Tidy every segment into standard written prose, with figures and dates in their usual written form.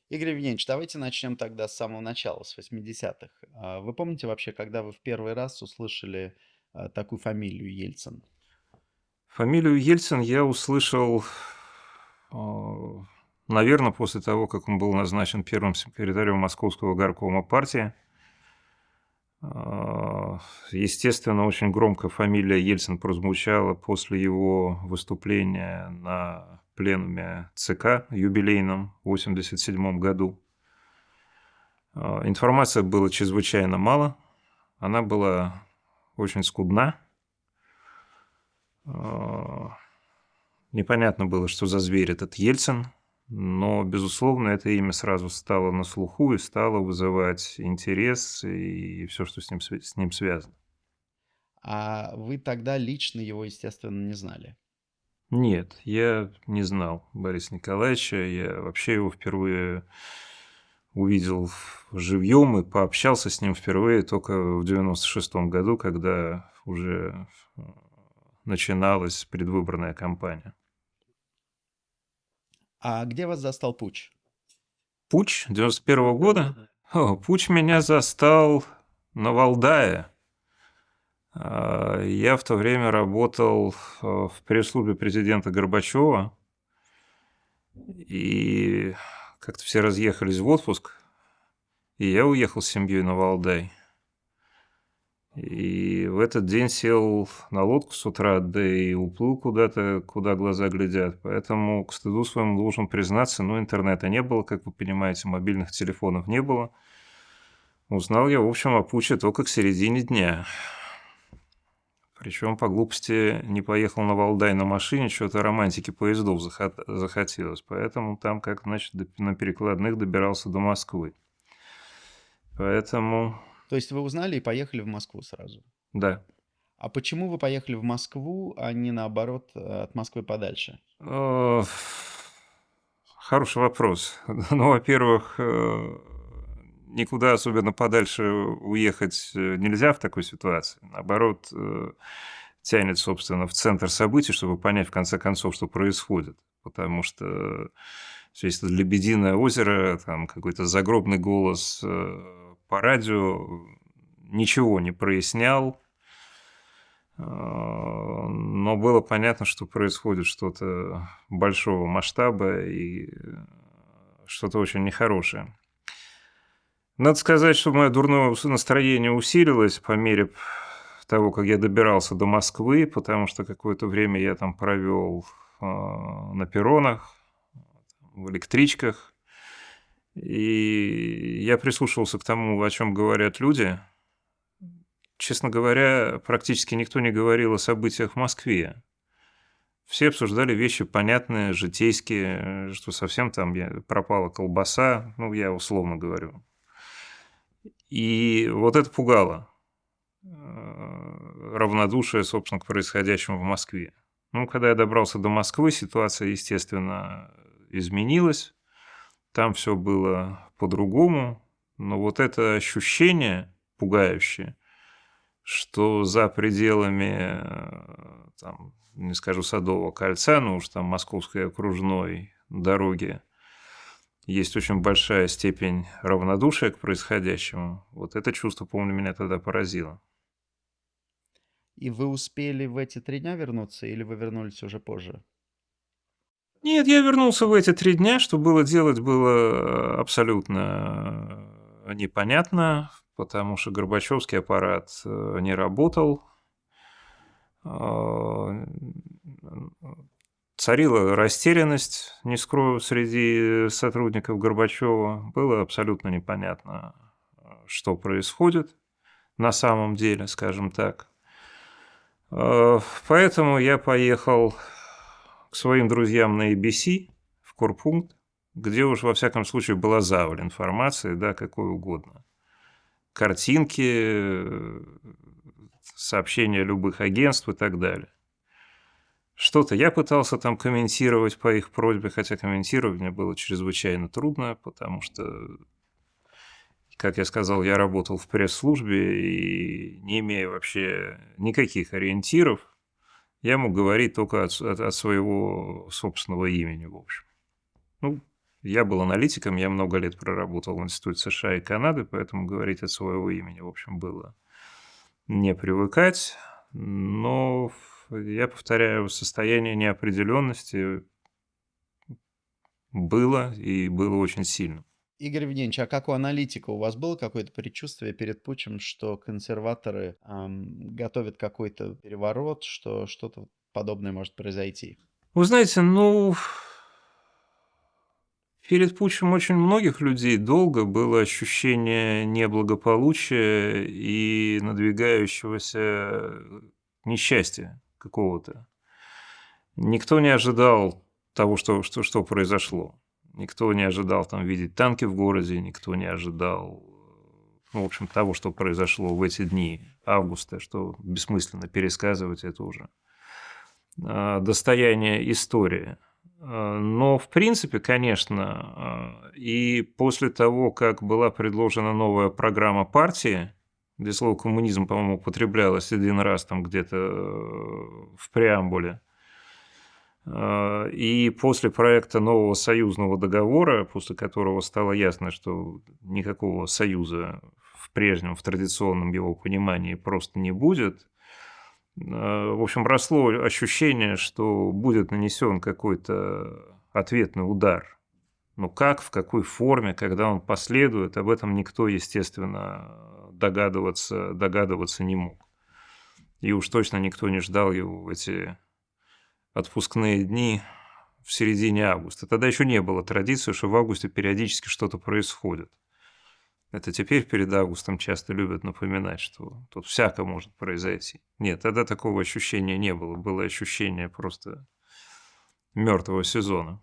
Игорь Евгеньевич, давайте начнем тогда с самого начала, с 80-х. Вы помните вообще, когда вы в первый раз услышали такую фамилию Ельцин? Фамилию Ельцин я услышал, наверное, после того, как он был назначен первым секретарем Московского горкома партии. Естественно, очень громко фамилия Ельцин прозвучала после его выступления на пленуме ЦК юбилейном в 1987 году. Информации было чрезвычайно мало, она была очень скудна. А, Непонятно было, что за зверь этот Ельцин, но, безусловно, это имя сразу стало на слуху и стало вызывать интерес и все, что с ним связано. А вы тогда лично его, естественно, не знали. Нет, я не знал Бориса Николаевича, я вообще его впервые увидел живьем и пообщался с ним впервые только в 96-м году, когда уже начиналась предвыборная кампания. А где вас застал путч? Путч 91-го года? Путч меня застал на Валдае. Я в то время работал в пресс-службе президента Горбачева, и как-то все разъехались в отпуск, и я уехал с семьей на Валдай. И в этот день сел на лодку с утра, да и уплыл куда-то, куда глаза глядят. Поэтому, к стыду своему, должен признаться, интернета не было, как вы понимаете, мобильных телефонов не было. Узнал я, в общем, о путче только к середине дня. Причем по глупости не поехал на Валдай на машине, что-то романтики поездов захотелось. Поэтому там, как, значит, на перекладных добирался до Москвы. Поэтому, То есть вы узнали и поехали в Москву сразу. да. А почему вы поехали в Москву, а не наоборот от Москвы подальше? Э, Хороший вопрос. Ну, во-первых, никуда особенно подальше уехать нельзя в такой ситуации. Наоборот, тянет, собственно, в центр событий, чтобы понять, в конце концов, что происходит. Потому что все это «Лебединое озеро», там какой-то загробный голос по радио ничего не прояснял, но было понятно, что происходит что-то большого масштаба и что-то очень нехорошее. Надо сказать, что мое дурное настроение усилилось по мере того, как я добирался до Москвы, потому что какое-то время я там провел на перронах, в электричках, и я прислушивался к тому, о чем говорят люди. Честно говоря, практически никто не говорил о событиях в Москве. Все обсуждали вещи понятные, житейские, что совсем там пропала колбаса, я условно говорю. И вот это пугало. Равнодушие, собственно, к происходящему в Москве. Когда я добрался до Москвы, ситуация, естественно, изменилась. Там все было по-другому. Но вот это ощущение пугающее, что за пределами, там, не скажу Садового кольца, но уж там Московской окружной дороги, есть очень большая степень равнодушия к происходящему. Вот это чувство, помню, меня тогда поразило. И вы успели в эти 3 дня вернуться или вы вернулись уже позже? Нет, я вернулся в эти 3 дня. Что было делать, было абсолютно непонятно, потому что Горбачевский аппарат не работал. А, Царила растерянность, не скрою, среди сотрудников Горбачева. Было абсолютно непонятно, что происходит на самом деле, скажем так. Поэтому я поехал к своим друзьям на ABC, в Корпункт, где уж во всяком случае была заваль информации, да, какой угодно. Картинки, сообщения любых агентств и так далее. Что-то я пытался там комментировать по их просьбе, хотя комментировать мне было чрезвычайно трудно, потому что, как я сказал, я работал в пресс-службе и не имея вообще никаких ориентиров, я мог говорить только от своего собственного имени, в общем. Ну, Я был аналитиком, я много лет проработал в Институте США и Канады, поэтому говорить от своего имени, в общем, было не привыкать. Но я повторяю, состояние неопределенности было и было очень сильным. Игорь Евгеньевич, а как у аналитика? У вас было какое-то предчувствие перед путчем, что консерваторы готовят какой-то переворот, что что-то подобное может произойти? Вы знаете, ну, перед путчем очень многих людей долго было ощущение неблагополучия и надвигающегося несчастья какого-то. Никто не ожидал того, что произошло. Никто не ожидал там видеть танки в городе, никто не ожидал, ну, в общем, того, что произошло в эти дни августа, что бессмысленно пересказывать это уже. Достояние истории. Но, в принципе, конечно, и после того, как была предложена новая программа партии, где слово «коммунизм», по-моему, употреблялось один раз там где-то в преамбуле, и после проекта нового союзного договора, после которого стало ясно, что никакого союза в прежнем, в традиционном его понимании просто не будет, в общем, росло ощущение, что будет нанесен какой-то ответный удар. Но как, в какой форме, когда он последует, об этом никто, естественно, догадываться не мог. И уж точно никто не ждал его в эти отпускные дни в середине августа. Тогда еще не было традиции, что в августе периодически что-то происходит. Это теперь перед августом часто любят напоминать, что тут всяко может произойти. Нет, тогда такого ощущения не было. Было ощущение просто мертвого сезона.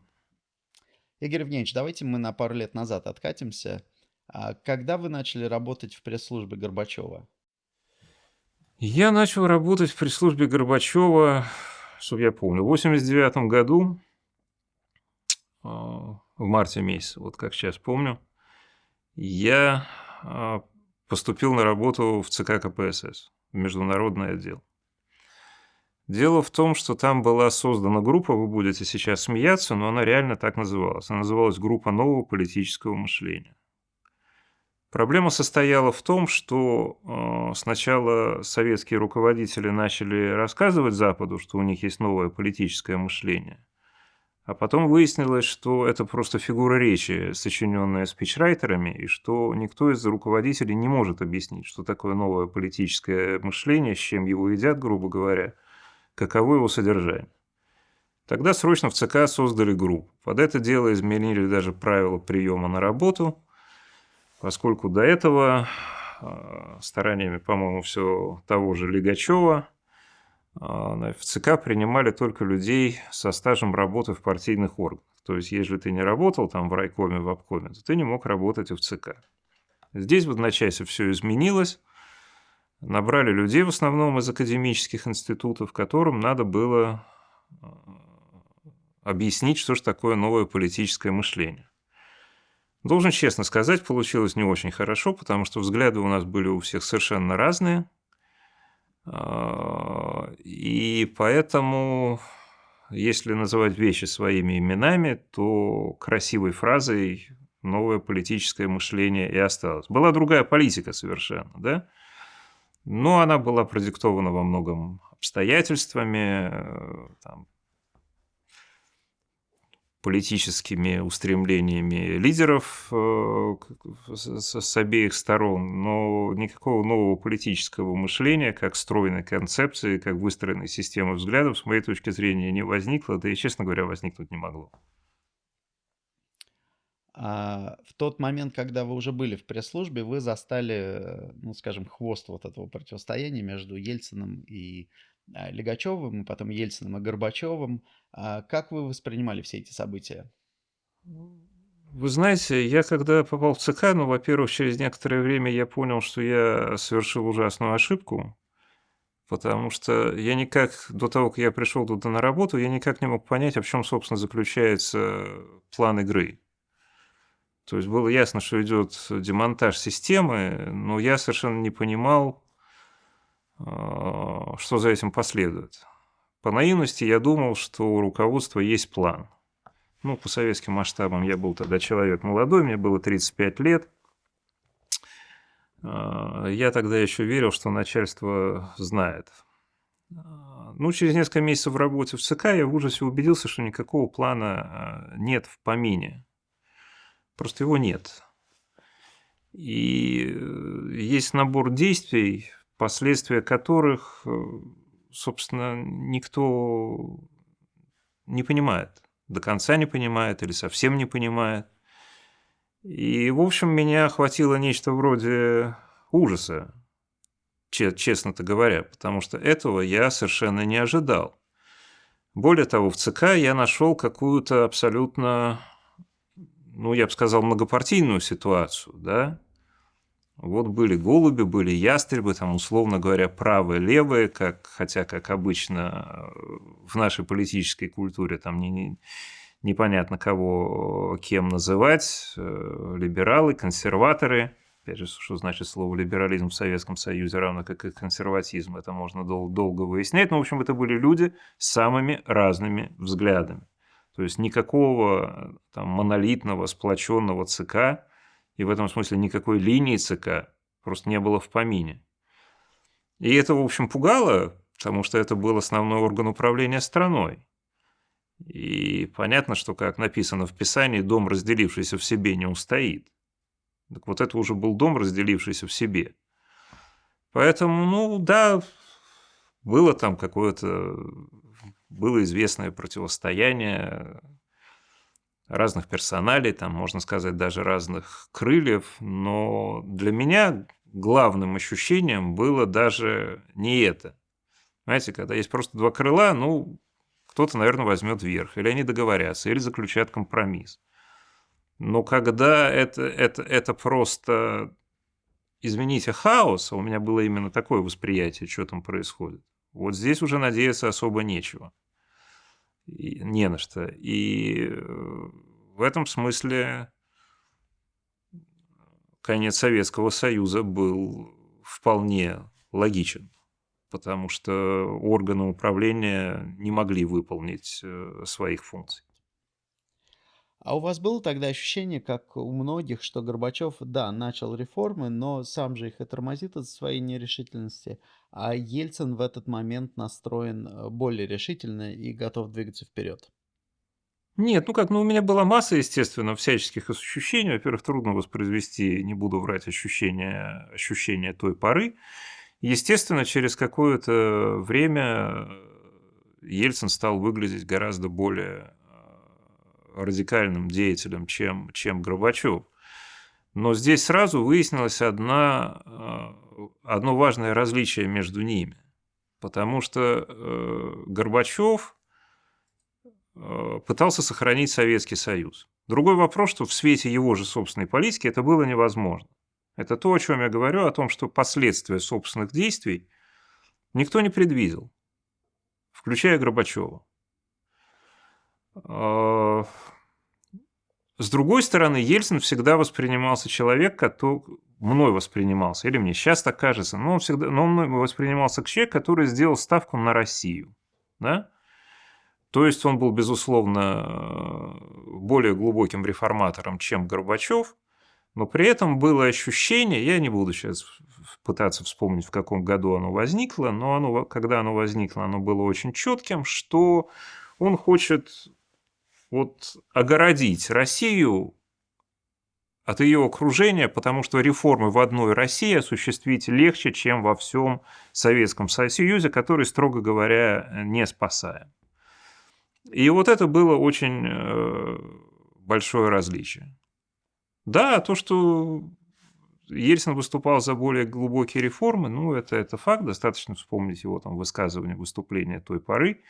Игорь Евгеньевич, давайте мы на пару лет назад откатимся. Когда вы начали работать в пресс-службе Горбачева? Я начал работать в пресс-службе Горбачева, чтобы я помню, в 1989 году, в марте месяце, вот как сейчас помню, я поступил на работу в ЦК КПСС, в международный отдел. Дело в том, что там была создана группа, вы будете сейчас смеяться, но она реально так называлась. Она называлась «Группа нового политического мышления». Проблема состояла в том, что сначала советские руководители начали рассказывать Западу, что у них есть новое политическое мышление, а потом выяснилось, что это просто фигура речи, сочиненная спичрайтерами, и что никто из руководителей не может объяснить, что такое новое политическое мышление, с чем его едят, грубо говоря, каково его содержание. Тогда срочно в ЦК создали группу. Под это дело изменили даже правила приема на работу, поскольку до этого стараниями, по-моему, все того же Лигачева в ЦК принимали только людей со стажем работы в партийных органах. То есть, если ты не работал там в райкоме, в обкоме, то ты не мог работать и в ЦК. Здесь в одночасье все изменилось. Набрали людей в основном из академических институтов, которым надо было объяснить, что же такое новое политическое мышление. Должен честно сказать, получилось не очень хорошо, потому что взгляды у нас были у всех совершенно разные. И поэтому, если называть вещи своими именами, то красивой фразой новое политическое мышление и осталось. Была другая политика совершенно, да? Но она была продиктована во многом обстоятельствами, там, политическими устремлениями лидеров с обеих сторон, но никакого нового политического мышления, как стройной концепции, как выстроенной системы взглядов, с моей точки зрения, не возникло, да и, честно говоря, возникнуть не могло. В тот момент, когда вы уже были в пресс-службе, вы застали, ну, скажем, хвост вот этого противостояния между Ельциным и Лигачевым, и потом Ельциным и Горбачевым. Как вы воспринимали все эти события? Вы знаете, я когда попал в ЦК, ну, во-первых, через некоторое время я понял, что я совершил ужасную ошибку, потому что я никак, до того, как я пришел туда на работу, я никак не мог понять, а в чем, собственно, заключается план игры. То есть было ясно, что идет демонтаж системы, но я совершенно не понимал, что за этим последует. По наивности я думал, что у руководства есть план. Ну, по советским масштабам я был тогда человек молодой, мне было 35 лет. Я тогда еще верил, что начальство знает. Ну, через несколько месяцев в работе в ЦК я в ужасе убедился, что никакого плана нет в помине. Просто его нет. И есть набор действий, последствия которых, собственно, никто не понимает. До конца не понимает или совсем не понимает. И, в общем, меня охватило нечто вроде ужаса, честно-то говоря, потому что этого я совершенно не ожидал. Более того, в ЦК я нашел какую-то абсолютно, ну, я бы сказал, многопартийную ситуацию, да. Вот были голуби, были ястребы, там, условно говоря, правые, левые, хотя, как обычно в нашей политической культуре, там непонятно кого кем называть, либералы, консерваторы. Опять же, что значит слово либерализм в Советском Союзе, равно как и консерватизм, это можно долго выяснять. Но, в общем, это были люди с самыми разными взглядами. То есть никакого там монолитного, сплоченного ЦК, и в этом смысле никакой линии ЦК просто не было в помине. И это, в общем, пугало, потому что это был основной орган управления страной. И понятно, что, как написано в Писании, дом, разделившийся в себе, не устоит. Так вот это уже был дом, разделившийся в себе. Поэтому, ну да, было там какое-то, было известное противостояние разных персоналей, там, можно сказать, даже разных крыльев, но для меня главным ощущением было даже не это. Знаете, когда есть просто два крыла, ну, кто-то, наверное, возьмет верх, или они договорятся, или заключат компромисс. Но когда это просто, извините, хаос, а у меня было именно такое восприятие, что там происходит, вот здесь уже надеяться особо нечего. И не на что. И в этом смысле конец Советского Союза был вполне логичен, потому что органы управления не могли выполнить своих функций. А у вас было тогда ощущение, как у многих, что Горбачев, да, начал реформы, но сам же их и тормозит из-за своей нерешительности, а Ельцин в этот момент настроен более решительно и готов двигаться вперед? Нет, ну как, ну у меня была масса, естественно, всяческих ощущений. Во-первых, трудно воспроизвести, не буду врать, ощущения той поры. Естественно, через какое-то время Ельцин стал выглядеть гораздо более радикальным деятелем, чем Горбачев. Но здесь сразу выяснилось одно важное различие между ними. Потому что Горбачев пытался сохранить Советский Союз. Другой вопрос, что в свете его же собственной политики это было невозможно. Это то, о чем я говорю, о том, что последствия собственных действий никто не предвидел, включая Горбачева. С другой стороны, Ельцин всегда воспринимался человек, который мной воспринимался, или мне сейчас так кажется, но он мной воспринимался как человек, который сделал ставку на Россию. Да? То есть он был, безусловно, более глубоким реформатором, чем Горбачев, но при этом было ощущение, я не буду сейчас пытаться вспомнить, в каком году оно возникло, но когда оно возникло, оно было очень четким, что он хочет вот огородить Россию от ее окружения, потому что реформы в одной России осуществить легче, чем во всем Советском Союзе, который, строго говоря, не спасаем. И вот это было очень большое различие. Да, то, что Ельцин выступал за более глубокие реформы, ну, это факт, достаточно вспомнить его там высказывания, выступления той поры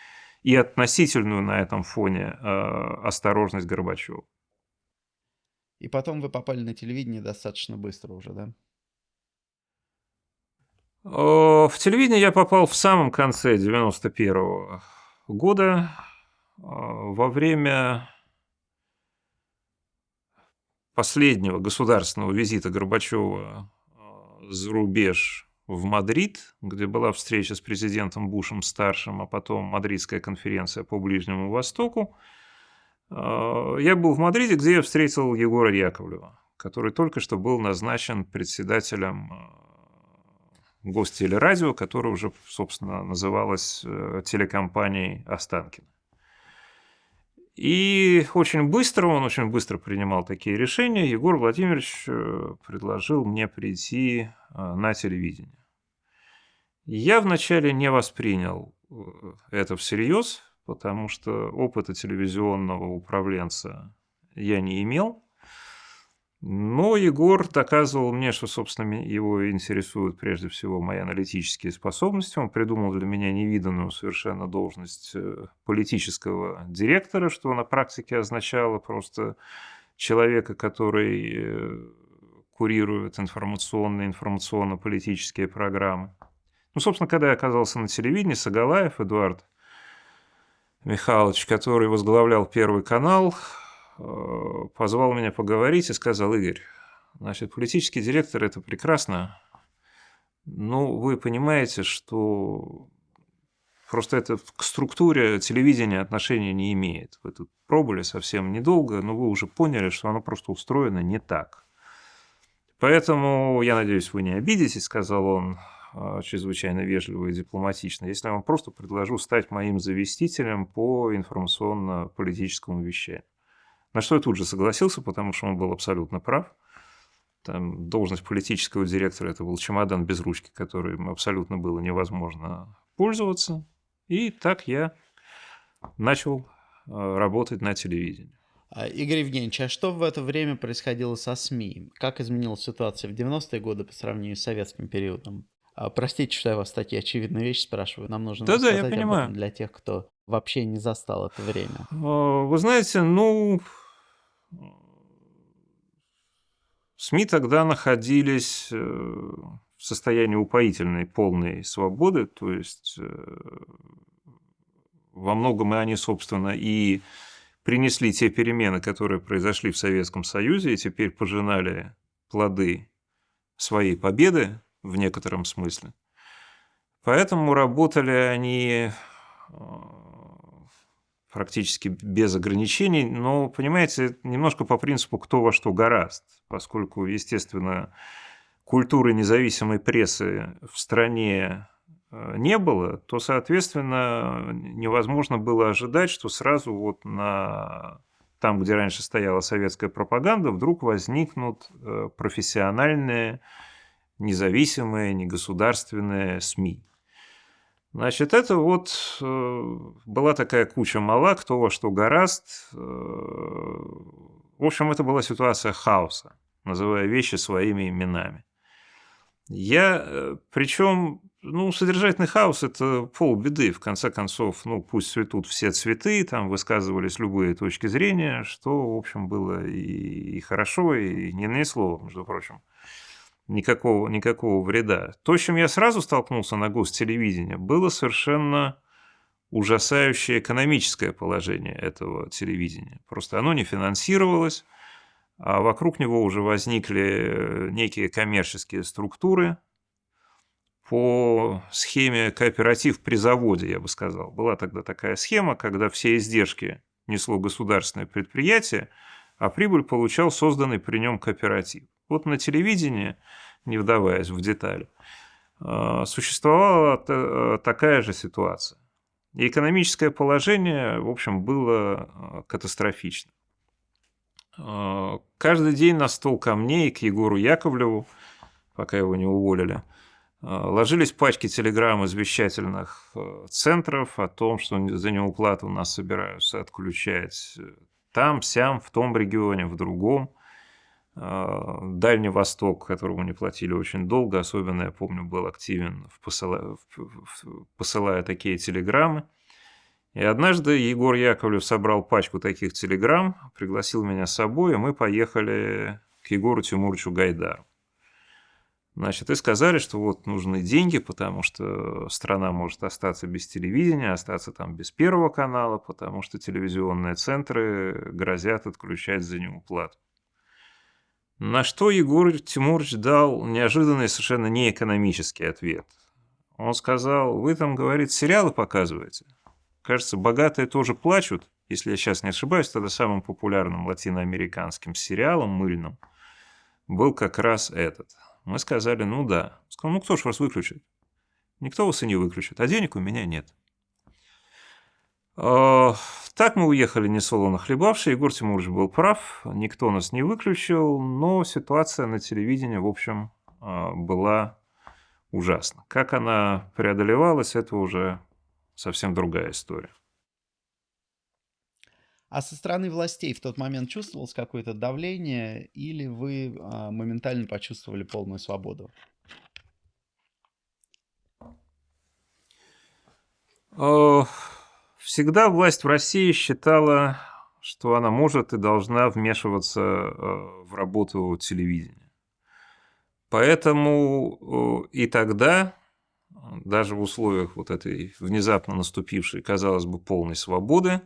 и относительную на этом фоне осторожность Горбачева. И потом вы попали на телевидение достаточно быстро уже, да? В телевидение я попал в самом конце 91 года, во время последнего государственного визита Горбачева за рубеж в Мадрид, где была встреча с президентом Бушем-старшим, а потом Мадридская конференция по Ближнему Востоку. Я был в Мадриде, где я встретил Егора Яковлева, который только что был назначен председателем Гостелерадио, которое уже, собственно, называлось телекомпанией Останкино. И он очень быстро принимал такие решения. Егор Владимирович предложил мне прийти на телевидение. Я вначале не воспринял это всерьез, потому что опыта телевизионного управленца я не имел. Но Егор доказывал мне, что, собственно, его интересуют прежде всего мои аналитические способности. Он придумал для меня невиданную совершенно должность политического директора, что на практике означало просто человека, который курирует информационно-политические программы. Ну, собственно, когда я оказался на телевидении, Сагалаев Эдуард Михайлович, который возглавлял Первый канал, позвал меня поговорить и сказал: Игорь, значит, политический директор – это прекрасно, но вы понимаете, что просто это к структуре телевидения отношения не имеет. Вы тут пробовали совсем недолго, но вы уже поняли, что оно просто устроено не так. Поэтому, я надеюсь, вы не обидитесь, сказал он, чрезвычайно вежливо и дипломатично, если я вам просто предложу стать моим заместителем по информационно-политическому вещанию. На что я тут же согласился, потому что он был абсолютно прав. Там должность политического директора – это был чемодан без ручки, которым абсолютно было невозможно пользоваться. И так я начал работать на телевидении. Игорь Евгеньевич, а что в это время происходило со СМИ? Как изменилась ситуация в 90-е годы по сравнению с советским периодом? Простите, что я вас такие очевидные вещи спрашиваю. Нам нужно Да-да, я рассказать об понимаю. этом для тех, кто вообще не застал это время. Вы знаете, СМИ тогда находились в состоянии упоительной, полной свободы, то есть во многом и они, собственно, и принесли те перемены, которые произошли в Советском Союзе, и теперь пожинали плоды своей победы в некотором смысле. Поэтому работали они практически без ограничений, но, понимаете, немножко по принципу «кто во что горазд», поскольку, естественно, культуры независимой прессы в стране не было, то, соответственно, невозможно было ожидать, что сразу вот там, где раньше стояла советская пропаганда, вдруг возникнут профессиональные, независимые, негосударственные СМИ. Значит, это вот была такая куча мала, кто во что горазд. В общем, это была ситуация хаоса, называя вещи своими именами. Причем, содержательный хаос – это полбеды. В конце концов, пусть цветут все цветы, там высказывались любые точки зрения, что, в общем, было и хорошо, и не нанесло, между прочим, никакого вреда. То, с чем я сразу столкнулся на гостелевидении, было совершенно ужасающее экономическое положение этого телевидения. Просто оно не финансировалось, а вокруг него уже возникли некие коммерческие структуры по схеме кооператив при заводе, я бы сказал. Была тогда такая схема, когда все издержки несло государственное предприятие, а прибыль получал созданный при нем кооператив. Вот на телевидении, не вдаваясь в детали, существовала такая же ситуация. И экономическое положение, в общем, было катастрофично. Каждый день на стол ко мне и к Егору Яковлеву, пока его не уволили, ложились пачки телеграмм из вещательных центров о том, что за неуплату нас собираются отключать там, сям, в том регионе, в другом. Дальний Восток, которому не платили очень долго, особенно, я помню, был активен, посылая такие телеграммы. И однажды Егор Яковлев собрал пачку таких телеграмм, пригласил меня с собой, и мы поехали к Егору Тимуровичу Гайдару. Значит, и сказали, что вот нужны деньги, потому что страна может остаться без телевидения, остаться там без Первого канала, потому что телевизионные центры грозят отключать за неуплату. На что Егор Тимурович дал неожиданный, совершенно неэкономический ответ. Он сказал: вы там, говорит, сериалы показываете. Кажется, богатые тоже плачут, если я сейчас не ошибаюсь, тогда самым популярным латиноамериканским сериалом мыльным был как раз этот. Мы сказали, ну да. Сказал, ну кто ж вас выключит? Никто вас и не выключит, а денег у меня нет. Так мы уехали несолоно хлебавши. Егор Тимурович был прав, никто нас не выключил, но ситуация на телевидении, в общем, была ужасна. Как она преодолевалась, это уже совсем другая история. А со стороны властей в тот момент чувствовалось какое-то давление, или вы моментально почувствовали полную свободу? Всегда власть в России считала, что она может и должна вмешиваться в работу телевидения. Поэтому и тогда, даже в условиях вот этой внезапно наступившей, казалось бы, полной свободы,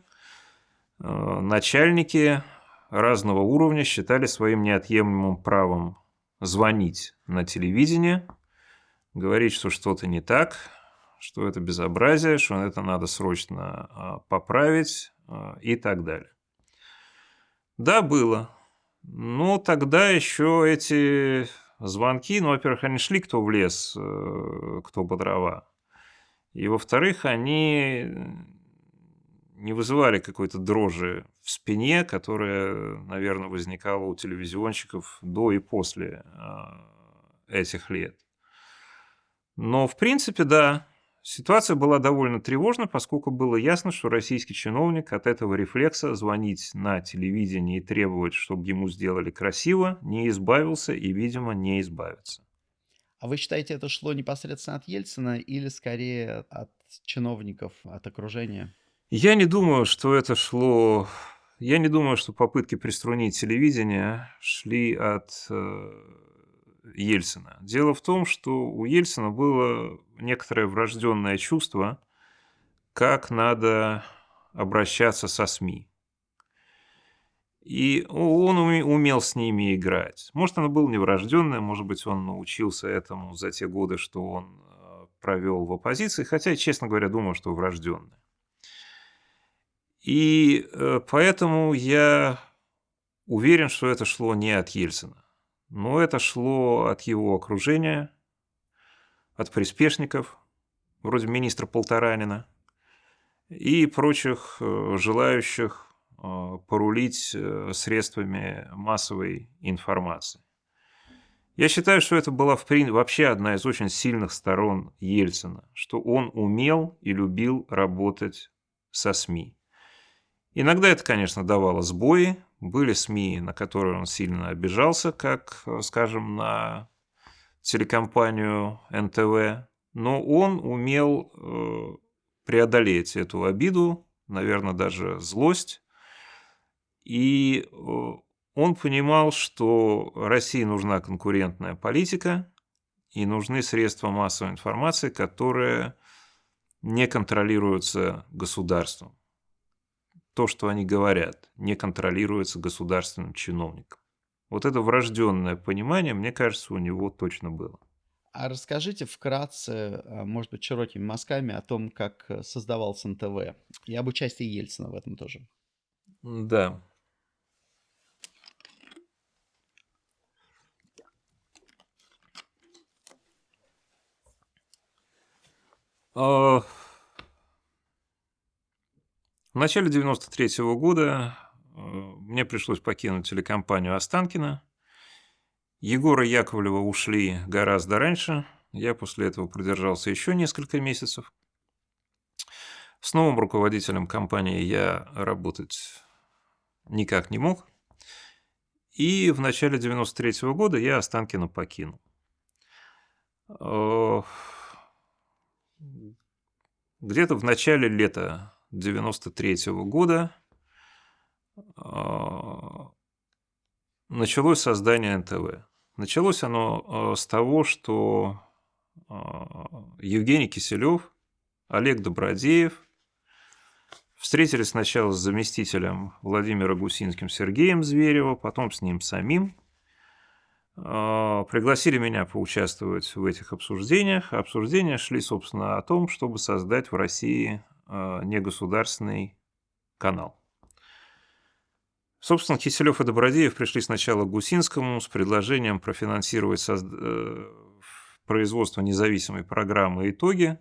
начальники разного уровня считали своим неотъемлемым правом звонить на телевидение, говорить, что что-то не так, что это безобразие, что это надо срочно поправить и так далее. Да, было. Но тогда еще эти звонки, ну, во-первых, они шли кто в лес, кто по дрова. И, во-вторых, они не вызывали какой-то дрожи в спине, которая, наверное, возникала у телевизионщиков до и после этих лет. Но, в принципе, да, ситуация была довольно тревожна, поскольку было ясно, что российский чиновник от этого рефлекса звонить на телевидение и требовать, чтобы ему сделали красиво, не избавился и, видимо, не избавится. А вы считаете, это шло непосредственно от Ельцина или скорее от чиновников, от окружения? Я не думаю, что это шло... Я не думаю, что попытки приструнить телевидение шли от Ельцина. Дело в том, что у Ельцина было некоторое врожденное чувство, как надо обращаться со СМИ. И он умел с ними играть. Может, оно было неврожденное, может быть, он научился этому за те годы, что он провел в оппозиции, хотя, честно говоря, думаю, что врожденное. И поэтому я уверен, что это шло не от Ельцина, но это шло от его окружения, от приспешников, вроде министра Полторанина, и прочих желающих порулить средствами массовой информации. Я считаю, что это была вообще одна из очень сильных сторон Ельцина, что он умел и любил работать со СМИ. Иногда это, конечно, давало сбои. Были СМИ, на которые он сильно обижался, как, скажем, на телекомпанию НТВ. Но он умел преодолеть эту обиду, наверное, даже злость. И он понимал, что России нужна конкурентная политика и нужны средства массовой информации, которые не контролируются государством. То, что они говорят, не контролируется государственным чиновником. Вот это врожденное понимание, мне кажется, у него точно было. А расскажите вкратце, может быть, широкими мазками о том, как создавался НТВ, и об участии Ельцина в этом тоже. Да. В начале 1993 года мне пришлось покинуть телекомпанию Останкино. Егора Яковлева ушли гораздо раньше. Я после этого продержался еще несколько месяцев. С новым руководителем компании я работать никак не мог. И в начале 1993 года я Останкино покинул. Где-то в начале лета 1993 года началось создание НТВ. Началось оно с того, что Евгений Киселев, Олег Добродеев встретились сначала с заместителем Владимира Гусинским Сергеем Зверева, потом с ним самим. Пригласили меня поучаствовать в этих обсуждениях. Обсуждения шли, собственно, о том, чтобы создать в России негосударственный канал. Собственно, Киселев и Добродеев пришли сначала к Гусинскому с предложением профинансировать производство независимой программы «Итоги»,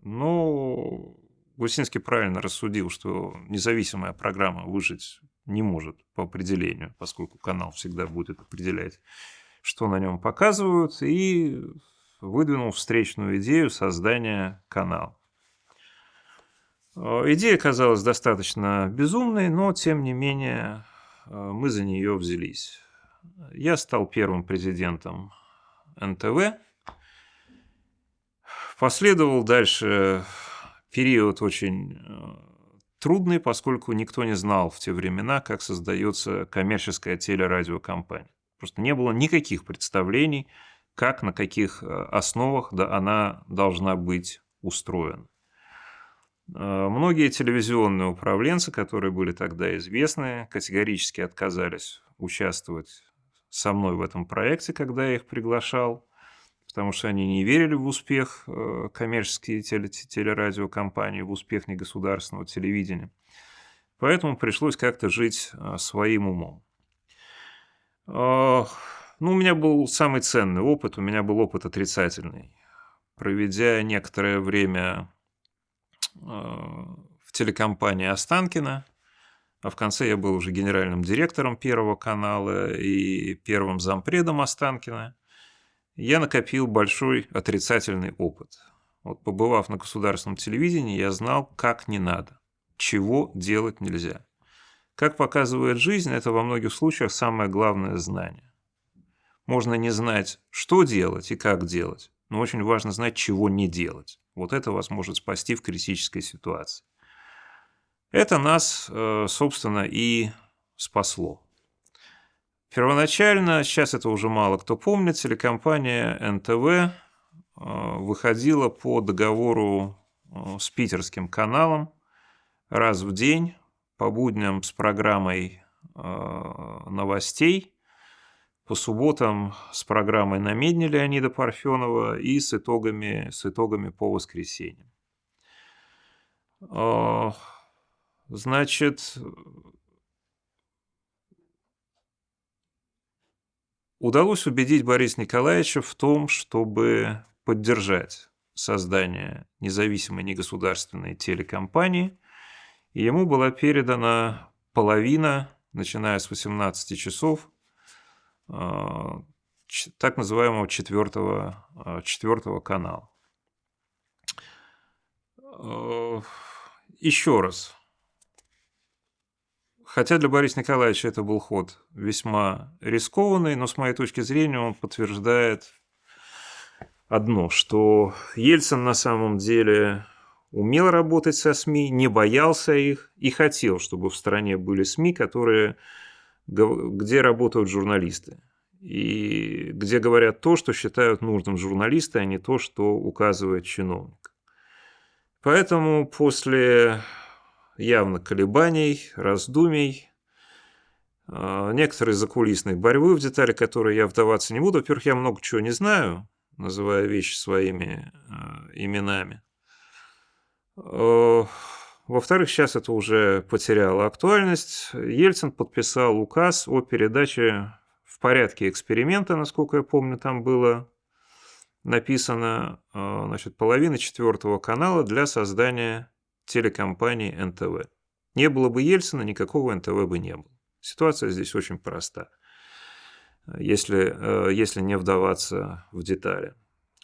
но Гусинский правильно рассудил, что независимая программа выжить не может по определению, поскольку канал всегда будет определять, что на нем показывают, и выдвинул встречную идею создания канала. Идея казалась достаточно безумной, но, тем не менее, мы за нее взялись. Я стал первым президентом НТВ. Последовал дальше период очень трудный, поскольку никто не знал в те времена, как создается коммерческая телерадиокомпания. Просто не было никаких представлений, как, на каких основах она должна быть устроена. Многие телевизионные управленцы, которые были тогда известны, категорически отказались участвовать со мной в этом проекте, когда я их приглашал, потому что они не верили в успех коммерческой телерадиокомпании, в успех негосударственного телевидения. Поэтому пришлось как-то жить своим умом. У меня был самый ценный опыт, у меня был опыт отрицательный. Проведя некоторое время в телекомпании Останкино, а в конце я был уже генеральным директором Первого канала и первым зампредом Останкино, я накопил большой отрицательный опыт. Вот, побывав на государственном телевидении, я знал, как не надо, чего делать нельзя. Как показывает жизнь, это во многих случаях самое главное знание. Можно не знать, что делать и как делать, но очень важно знать, чего не делать. Вот это вас может спасти в критической ситуации. Это нас, собственно, и спасло. Первоначально, сейчас это уже мало кто помнит, телекомпания НТВ выходила по договору с питерским каналом раз в день по будням с программой новостей, по субботам с программой «На медне» Леонида Парфенова и с итогами по воскресеньям. Значит, удалось убедить Бориса Николаевича в том, чтобы поддержать создание независимой негосударственной телекомпании, и ему была передана половина, начиная с 18 часов, так называемого четвертого канала. Еще раз. Хотя для Бориса Николаевича это был ход весьма рискованный, но с моей точки зрения он подтверждает одно, что Ельцин на самом деле умел работать со СМИ, не боялся их и хотел, чтобы в стране были СМИ, где работают журналисты. И где говорят то, что считают нужным журналисты, а не то, что указывает чиновник. Поэтому после явно колебаний, раздумий, некоторой закулисной борьбы, в детали которой я вдаваться не буду. Во-первых, я много чего не знаю, называя вещи своими именами. Во-вторых, сейчас это уже потеряло актуальность. Ельцин подписал указ о передаче в порядке эксперимента, насколько я помню, там было написано, половины четвертого канала для создания телекомпании НТВ. Не было бы Ельцина, никакого НТВ бы не было. Ситуация здесь очень проста, если не вдаваться в детали.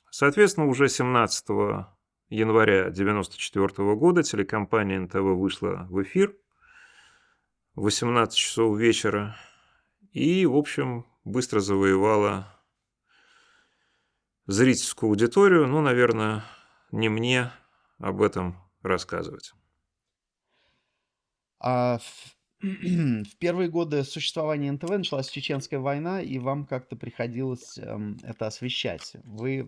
Соответственно, уже 17 января 1994 года телекомпания НТВ вышла в эфир в 18 часов вечера и, в общем, быстро завоевала зрительскую аудиторию. Наверное, не мне об этом рассказывать. В первые годы существования НТВ началась Чеченская война, и вам как-то приходилось это освещать. Вы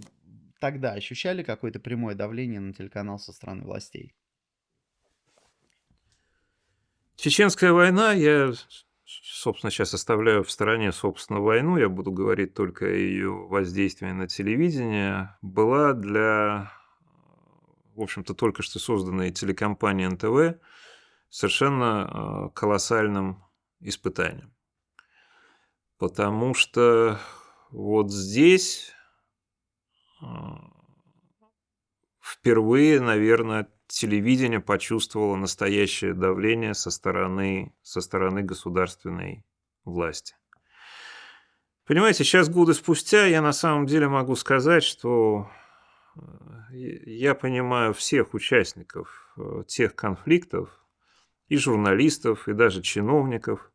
тогда ощущали какое-то прямое давление на телеканал со стороны властей? Чеченская война, я, собственно, сейчас оставляю в стороне, собственно, войну, я буду говорить только о ее воздействии на телевидение, была для, в общем-то, только что созданной телекомпании НТВ совершенно колоссальным испытанием. Потому что вот здесь впервые, наверное, телевидение почувствовало настоящее давление со стороны государственной власти. Понимаете, сейчас, годы спустя, я на самом деле могу сказать, что я понимаю всех участников тех конфликтов, и журналистов, и даже чиновников,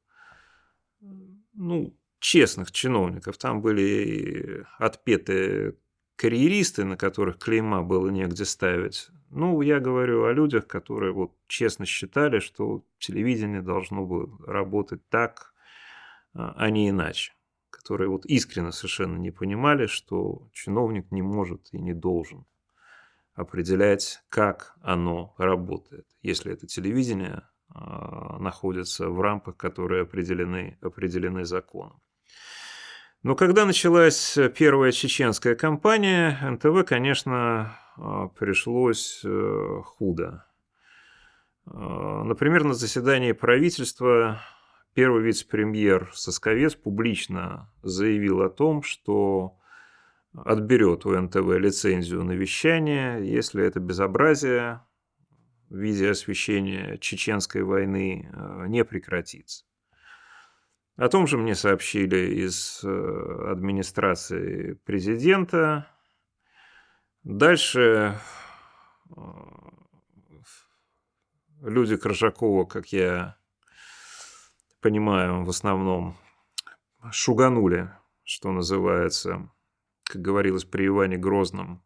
ну, честных чиновников. Там были и отпетые карьеристы, на которых клейма было негде ставить. Ну, я говорю о людях, которые вот честно считали, что телевидение должно было работать так, а не иначе. Которые вот искренне совершенно не понимали, что чиновник не может и не должен определять, как оно работает, если это телевидение находится в рамках, которые определены законом. Но когда началась первая чеченская кампания, НТВ, конечно, пришлось худо. Например, на заседании правительства первый вице-премьер Сосковец публично заявил о том, что отберет у НТВ лицензию на вещание, если это безобразие в виде освещения чеченской войны не прекратится. О том же мне сообщили из администрации президента. Дальше люди Коржакова, как я понимаю, в основном шуганули, что называется, как говорилось при Иване Грозном,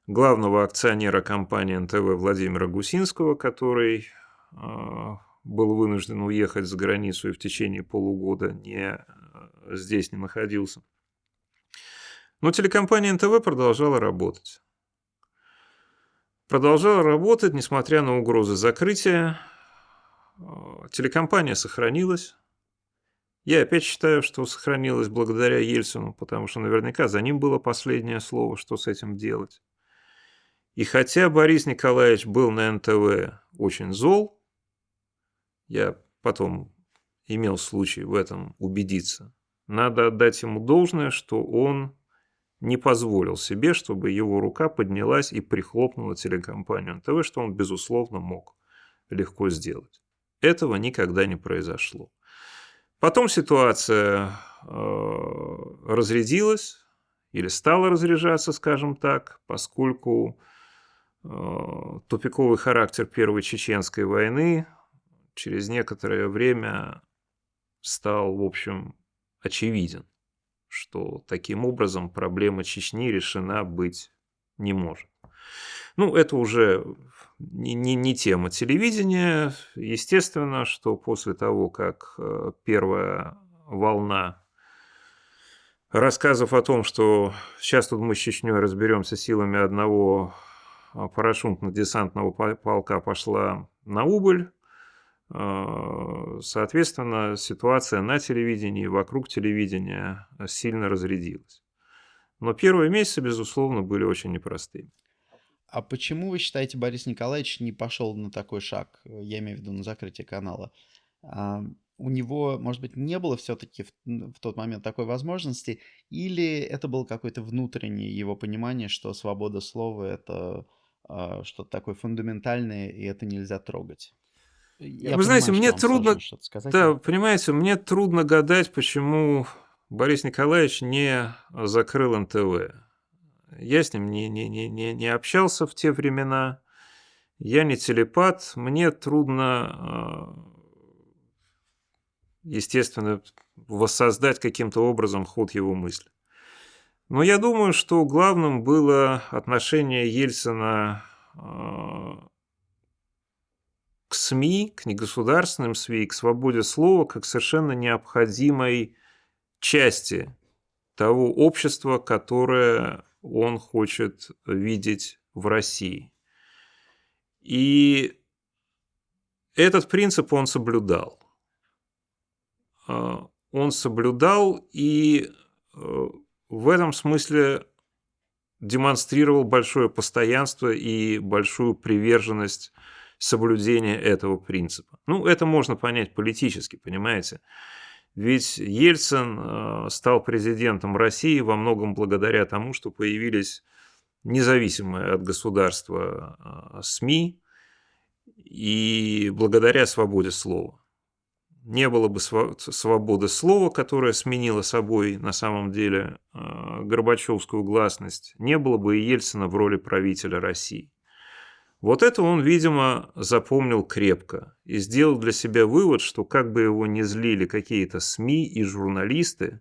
главного акционера компании НТВ Владимира Гусинского, который был вынужден уехать за границу и в течение полугода здесь не находился. Но телекомпания НТВ продолжала работать. Продолжала работать, несмотря на угрозы закрытия. Телекомпания сохранилась. Я опять считаю, что сохранилась благодаря Ельцину, потому что наверняка за ним было последнее слово, что с этим делать. И хотя Борис Николаевич был на НТВ очень зол, я потом имел случай в этом убедиться, надо отдать ему должное, что он не позволил себе, чтобы его рука поднялась и прихлопнула телекомпанию НТВ, что он, безусловно, мог легко сделать. Этого никогда не произошло. Потом ситуация разрядилась или стала разряжаться, скажем так, поскольку тупиковый характер Первой Чеченской войны через некоторое время стал, в общем, очевиден, что таким образом проблема Чечни решена быть не может. Ну, это уже не тема телевидения. Естественно, что после того, как первая волна рассказов о том, что сейчас тут мы с Чечней разберемся силами одного парашютно-десантного полка, пошла на убыль, соответственно, ситуация на телевидении и вокруг телевидения сильно разрядилась. Но первые месяцы, безусловно, были очень непростыми. А почему вы считаете, Борис Николаевич не пошел на такой шаг? Я имею в виду на закрытие канала. У него, может быть, не было все-таки в тот момент такой возможности, или это было какое-то внутреннее его понимание, что свобода слова — это что-то такое фундаментальное, и это нельзя трогать? Я Вы знаете, понимаю, что мне вам сложно трудно, что-то сказать. да, понимаете, мне трудно гадать, почему Борис Николаевич не закрыл НТВ. Я с ним не общался в те времена, я не телепат, мне трудно, естественно, воссоздать каким-то образом ход его мысли. Но я думаю, что главным было отношение Ельцина к СМИ, к негосударственным СМИ, к свободе слова, как совершенно необходимой части того общества, которое он хочет видеть в России. И этот принцип он соблюдал. Он соблюдал и в этом смысле демонстрировал большое постоянство и большую приверженность соблюдения этого принципа. Ну, это можно понять политически, понимаете? Ведь Ельцин стал президентом России во многом благодаря тому, что появились независимые от государства СМИ и благодаря свободе слова. Не было бы свободы слова, которая сменила собой на самом деле горбачевскую гласность, не было бы и Ельцина в роли правителя России. Вот это он, видимо, запомнил крепко и сделал для себя вывод, что как бы его ни злили какие-то СМИ и журналисты,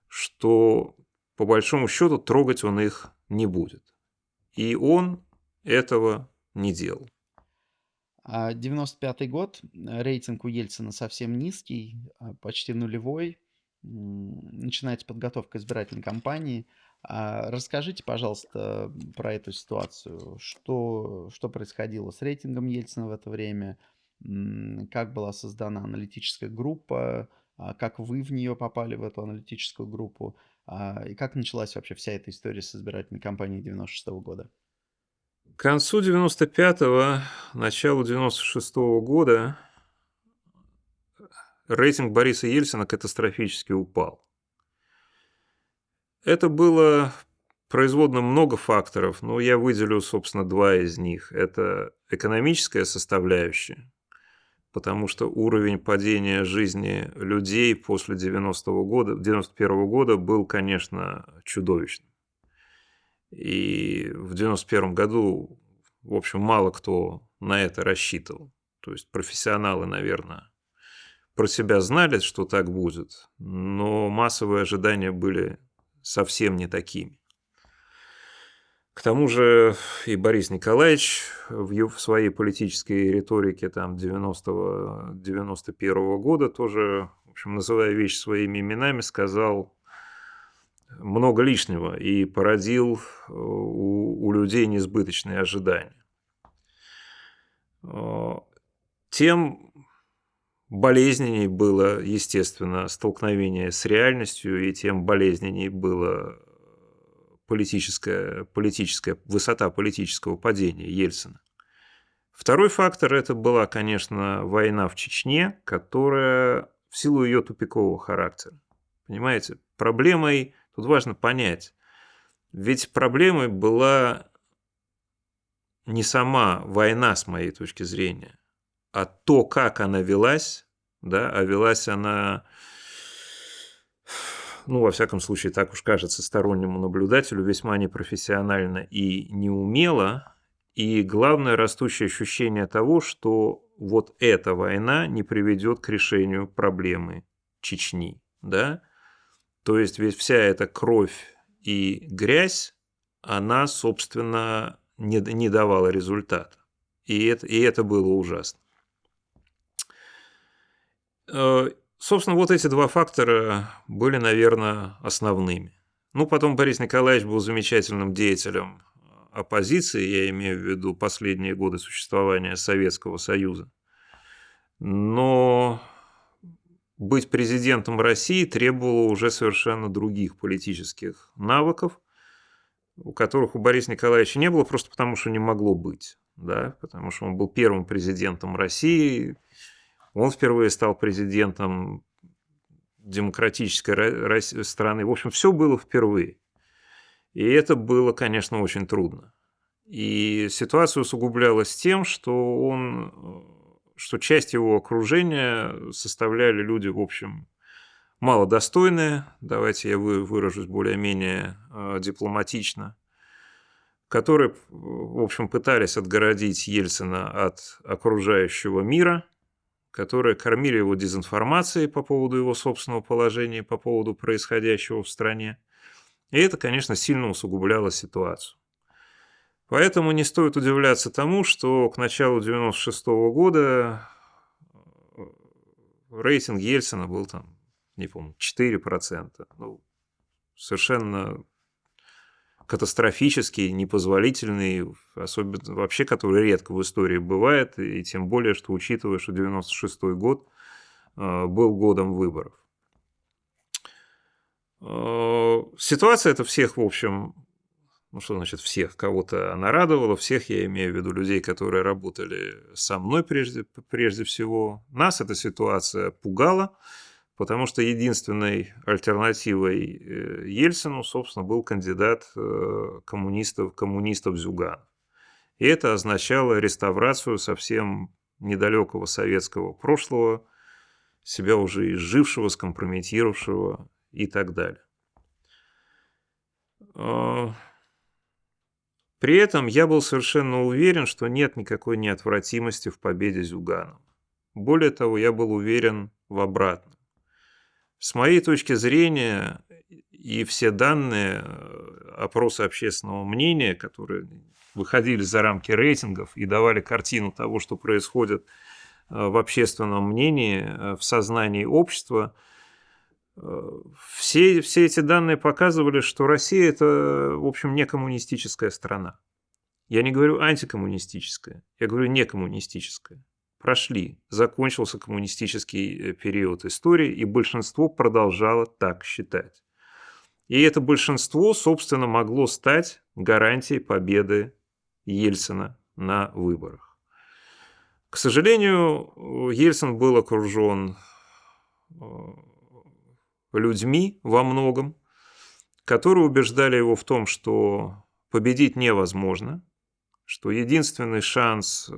что по большому счету трогать он их не будет. И он этого не делал. 95-й год, рейтинг у Ельцина совсем низкий, почти нулевой. Начинается подготовка избирательной кампании. Расскажите, пожалуйста, про эту ситуацию. Что происходило с рейтингом Ельцина в это время? Как была создана аналитическая группа? Как вы в нее попали, в эту аналитическую группу? И как началась вообще вся эта история с избирательной кампанией 96-го года? К концу 95-го, началу 96-го года рейтинг Бориса Ельцина катастрофически упал. Это было производно много факторов, но я выделю, собственно, два из них. Это экономическая составляющая, потому что уровень падения жизни людей после 90-го года, 91-го года был, конечно, чудовищным. И в 91 году, в общем, мало кто на это рассчитывал. То есть профессионалы, наверное, про себя знали, что так будет, но массовые ожидания были совсем не такими. К тому же и Борис Николаевич в своей политической риторике там 90-91 года тоже, в общем, называя вещи своими именами, сказал много лишнего и породил у людей несбыточные ожидания. Тем болезненней было, естественно, столкновение с реальностью, и тем болезненней была политическая высота политического падения Ельцина. Второй фактор – это была, конечно, война в Чечне, которая в силу ее тупикового характера. Понимаете, проблемой, тут важно понять, ведь проблемой была не сама война, с моей точки зрения, а то, как она велась, да, а велась она, ну, во всяком случае, так уж кажется стороннему наблюдателю, весьма непрофессионально и неумело, и главное, растущее ощущение того, что вот эта война не приведет к решению проблемы Чечни, да, то есть ведь вся эта кровь и грязь, она, собственно, не давала результата, и это было ужасно. Собственно, вот эти два фактора были, наверное, основными. Ну, потом Борис Николаевич был замечательным деятелем оппозиции, я имею в виду последние годы существования Советского Союза. Но быть президентом России требовало уже совершенно других политических навыков, у которых у Бориса Николаевича не было, просто потому что не могло быть. Да? Потому что он был первым президентом России. Он впервые стал президентом демократической страны. В общем, все было впервые. И это было, конечно, очень трудно. И ситуация усугублялась тем, что часть его окружения составляли люди, в общем, малодостойные, давайте я выражусь более-менее дипломатично, которые, в общем, пытались отгородить Ельцина от окружающего мира, которые кормили его дезинформацией по поводу его собственного положения, по поводу происходящего в стране. И это, конечно, сильно усугубляло ситуацию. Поэтому не стоит удивляться тому, что к началу 96-го года рейтинг Ельцина был там, не помню, 4%. Ну, совершенно катастрофический, непозволительный, особенно вообще, который редко в истории бывает, и тем более, что учитывая, что 96-й год был годом выборов. Ситуация эта всех, в общем, Ну, что значит всех? Кого-то она радовала, всех я имею в виду людей, которые работали со мной прежде всего. Нас эта ситуация пугала, потому что единственной альтернативой Ельцину, собственно, был кандидат коммунистов Зюганов. И это означало реставрацию совсем недалекого советского прошлого, себя уже изжившего, скомпрометировавшего и так далее. При этом я был совершенно уверен, что нет никакой неотвратимости в победе Зюганова. Более того, я был уверен в обратном. С моей точки зрения, и все данные опроса общественного мнения, которые выходили за рамки рейтингов и давали картину того, что происходит в общественном мнении, в сознании общества, все эти данные показывали, что Россия – это, в общем, не коммунистическая страна. Я не говорю антикоммунистическая, я говорю некоммунистическая. Прошли, закончился коммунистический период истории, и большинство продолжало так считать. И это большинство, собственно, могло стать гарантией победы Ельцина на выборах. К сожалению, Ельцин был окружен людьми во многом, которые убеждали его в том, что победить невозможно, что единственный шанс –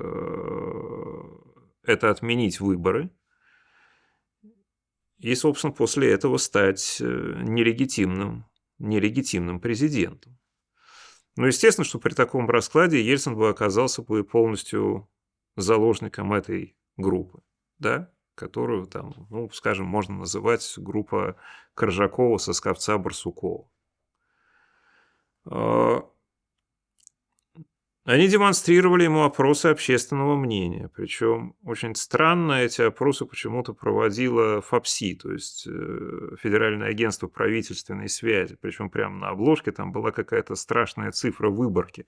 это отменить выборы и, собственно, после этого стать нелегитимным президентом. Но естественно, что при таком раскладе Ельцин бы оказался бы полностью заложником этой группы, да? Которую там, ну, скажем, можно называть группа Коржакова, Сосковца, Барсукова. Они демонстрировали ему опросы общественного мнения, причем очень странно эти опросы почему-то проводила ФАПСИ, то есть Федеральное агентство правительственной связи, причем прямо на обложке там была какая-то страшная цифра выборки,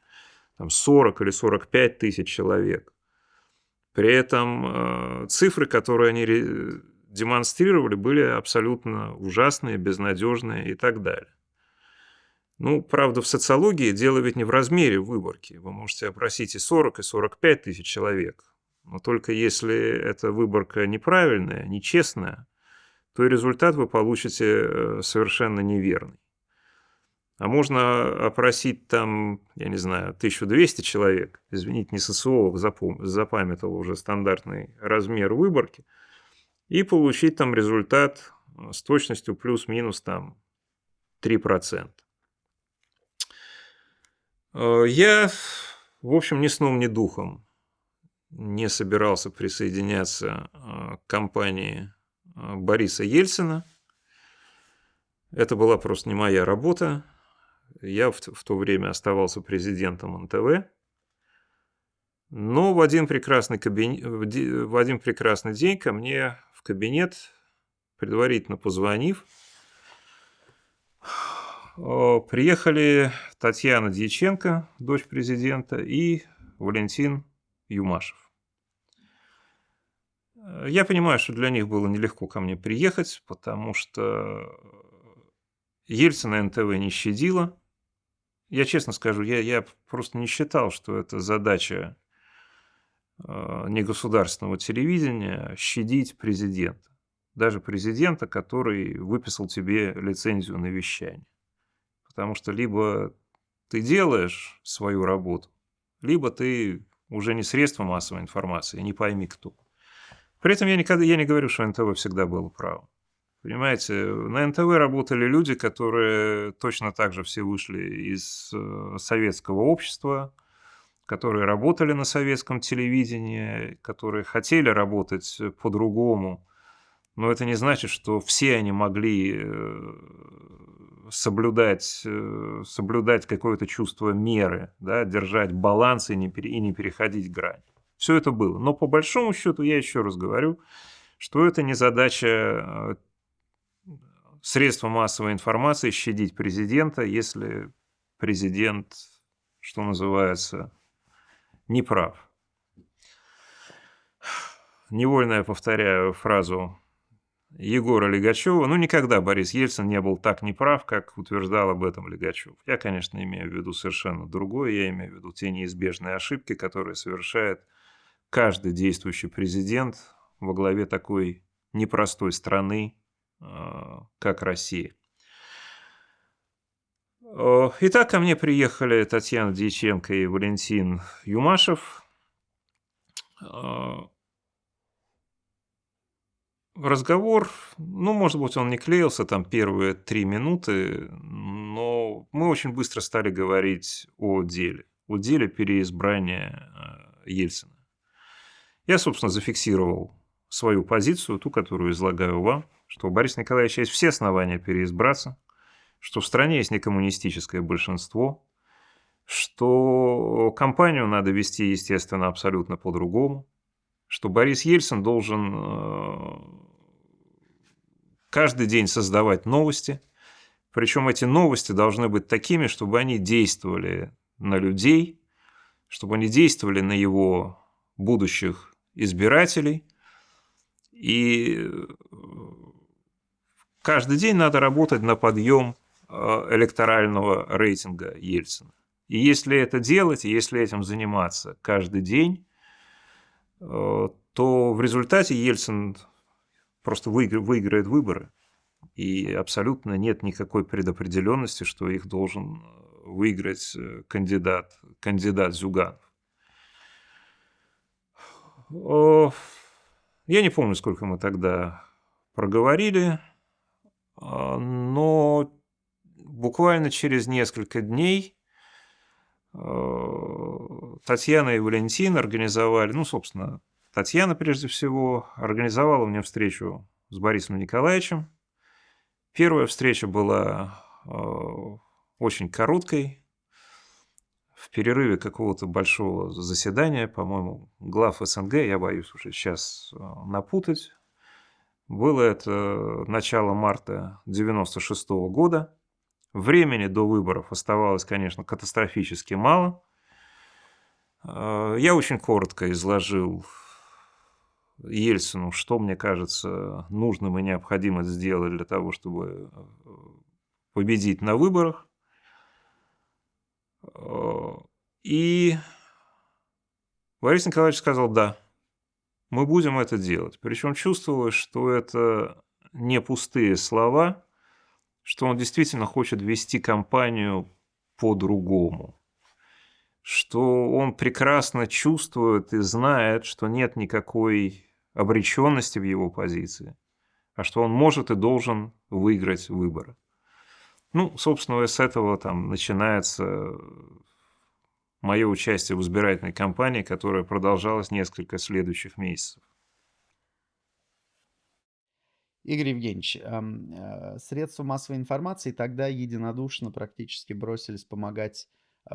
там 40 или 45 тысяч человек. При этом цифры, которые они демонстрировали, были абсолютно ужасные, безнадежные и так далее. Ну, правда, в социологии дело ведь не в размере выборки. Вы можете опросить и 40, и 45 тысяч человек. Но только если эта выборка неправильная, нечестная, то и результат вы получите совершенно неверный. А можно опросить там, я не знаю, 1200 человек, извините, не социолог, запамятовал уже стандартный размер выборки, и получить там результат с точностью плюс-минус там 3%. Я, в общем, ни сном, ни духом не собирался присоединяться к кампании Бориса Ельцина. Это была просто не моя работа. Я в то время оставался президентом НТВ. Но в один прекрасный день ко мне в кабинет, предварительно позвонив, приехали Татьяна Дьяченко, дочь президента, и Валентин Юмашев. Я понимаю, что для них было нелегко ко мне приехать, потому что Ельцина НТВ не щадила. Я честно скажу, я просто не считал, что это задача негосударственного телевидения щадить президента. Даже президента, который выписал тебе лицензию на вещание. Потому что либо ты делаешь свою работу, либо ты уже не средство массовой информации, не пойми кто. При этом я не говорю, что НТВ всегда было правым. Понимаете, на НТВ работали люди, которые точно так же все вышли из советского общества, которые работали на советском телевидении, которые хотели работать по-другому. Но это не значит, что все они могли соблюдать какое-то чувство меры, да, держать баланс и не переходить грань. Все это было. Но по большому счету, я еще раз говорю, что это не задача средства массовой информации щадить президента, если президент, что называется, не прав. Невольно я повторяю фразу Егора Лигачева. Ну, никогда Борис Ельцин не был так неправ, как утверждал об этом Лигачев. Я, конечно, имею в виду совершенно другое. Я имею в виду те неизбежные ошибки, которые совершает каждый действующий президент во главе такой непростой страны, как Россия. Итак, ко мне приехали Татьяна Дьяченко и Валентин Юмашев. Разговор, ну, может быть, он не клеился там первые 3 минуты, но мы очень быстро стали говорить о деле переизбрания Ельцина. Я, собственно, зафиксировал свою позицию, ту, которую излагаю вам, что у Бориса Николаевича есть все основания переизбраться, что в стране есть некоммунистическое большинство, что кампанию надо вести, естественно, абсолютно по-другому, что Борис Ельцин должен каждый день создавать новости, причем эти новости должны быть такими, чтобы они действовали на людей, чтобы они действовали на его будущих избирателей, и каждый день надо работать на подъем электорального рейтинга Ельцина. И если это делать, если этим заниматься каждый день, то в результате Ельцин просто выиграет выборы. И абсолютно нет никакой предопределенности, что их должен выиграть кандидат Зюганов. Я не помню, сколько мы тогда проговорили, но буквально через несколько дней Татьяна и Валентин организовали, ну, собственно, Татьяна прежде всего организовала мне встречу с Борисом Николаевичем. Первая встреча была очень короткой, в перерыве какого-то большого заседания, по-моему, глав СНГ, я боюсь уже сейчас напутать. Было это начало марта 1996 года. Времени до выборов оставалось, конечно, катастрофически мало. Я очень коротко изложил Ельцину, что, мне кажется, нужным и необходимо сделать для того, чтобы победить на выборах. И Борис Николаевич сказал: да, мы будем это делать. Причем чувствовалось, что это не пустые слова, что он действительно хочет вести кампанию по-другому, что он прекрасно чувствует и знает, что нет никакой обреченности в его позиции, а что он может и должен выиграть выборы. Ну, собственно, с этого там начинается мое участие в избирательной кампании, которая продолжалась несколько следующих месяцев. Игорь Евгеньевич, средства массовой информации тогда единодушно практически бросились помогать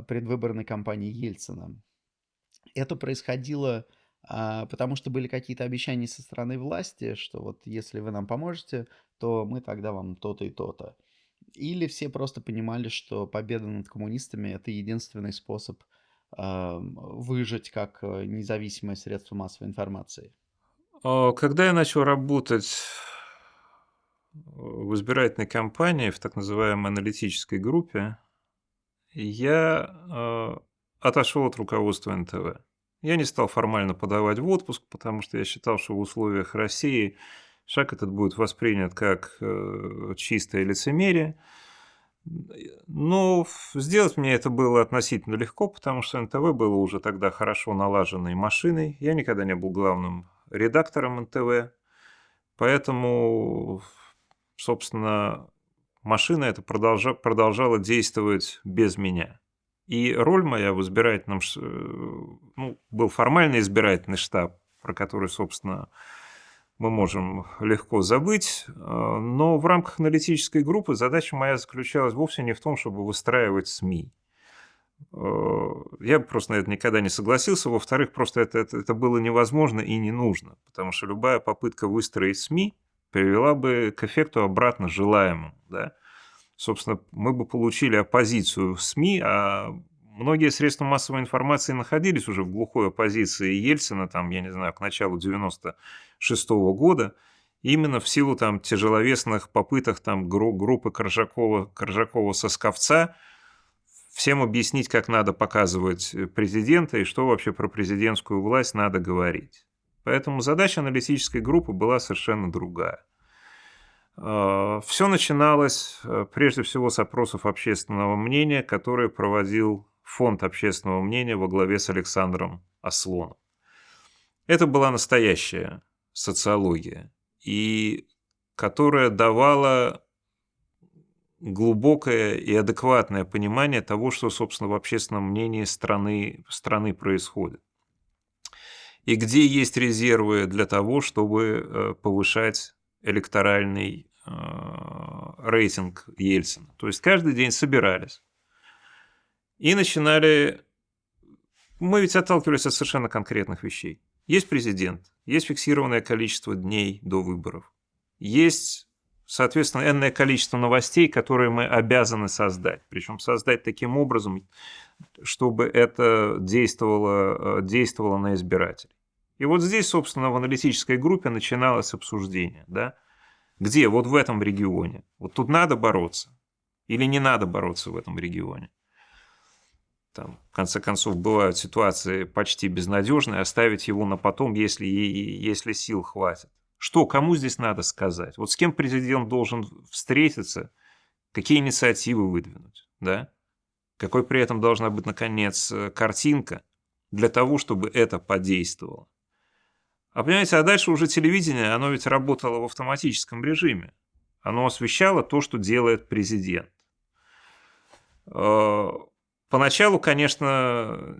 предвыборной кампании Ельцина. Это происходило потому, что были какие-то обещания со стороны власти, что вот если вы нам поможете, то мы тогда вам то-то и то-то. Или все просто понимали, что победа над коммунистами — это единственный способ выжить как независимое средство массовой информации? Когда я начал работать в избирательной кампании, в так называемой аналитической группе, я отошел от руководства НТВ. Я не стал формально подавать в отпуск, потому что я считал, что в условиях России шаг этот будет воспринят как чистое лицемерие. Но сделать мне это было относительно легко, потому что НТВ было уже тогда хорошо налаженной машиной. Я никогда не был главным редактором НТВ, поэтому, собственно, машина эта продолжала действовать без меня. И роль моя в избирательном... был формальный избирательный штаб, про который, собственно, мы можем легко забыть, но в рамках аналитической группы задача моя заключалась вовсе не в том, чтобы выстраивать СМИ. Я просто на это никогда не согласился. Во-вторых, просто это было невозможно и не нужно, потому что любая попытка выстроить СМИ привела бы к эффекту обратно желаемому. Да? Собственно, мы бы получили оппозицию в СМИ, а многие средства массовой информации находились уже в глухой оппозиции Ельцина, там, я не знаю, к началу 1996 года, именно в силу там тяжеловесных попыток там группы Коржакова-Сосковца всем объяснить, как надо показывать президента и что вообще про президентскую власть надо говорить. Поэтому задача аналитической группы была совершенно другая. Все начиналось прежде всего с опросов общественного мнения, которые проводил Фонд общественного мнения во главе с Александром Аслоном. Это была настоящая социология, и которая давала глубокое и адекватное понимание того, что, собственно, в общественном мнении страны происходит. И где есть резервы для того, чтобы повышать электоральный рейтинг Ельцина. То есть каждый день собирались и начинали... Мы ведь отталкивались от совершенно конкретных вещей. Есть президент, есть фиксированное количество дней до выборов, есть, соответственно, энное количество новостей, которые мы обязаны создать. Причем создать таким образом, чтобы это действовало на избирателей. И вот здесь, собственно, в аналитической группе начиналось обсуждение, да? Где? Вот в этом регионе. Вот тут надо бороться или не надо бороться в этом регионе. Там, в конце концов, бывают ситуации почти безнадежные, оставить его на потом, если сил хватит. Что, кому здесь надо сказать? Вот с кем президент должен встретиться, какие инициативы выдвинуть, да? Какой при этом должна быть, наконец, картинка для того, чтобы это подействовало. А понимаете, а дальше уже телевидение, оно ведь работало в автоматическом режиме. Оно освещало то, что делает президент. Поначалу, конечно,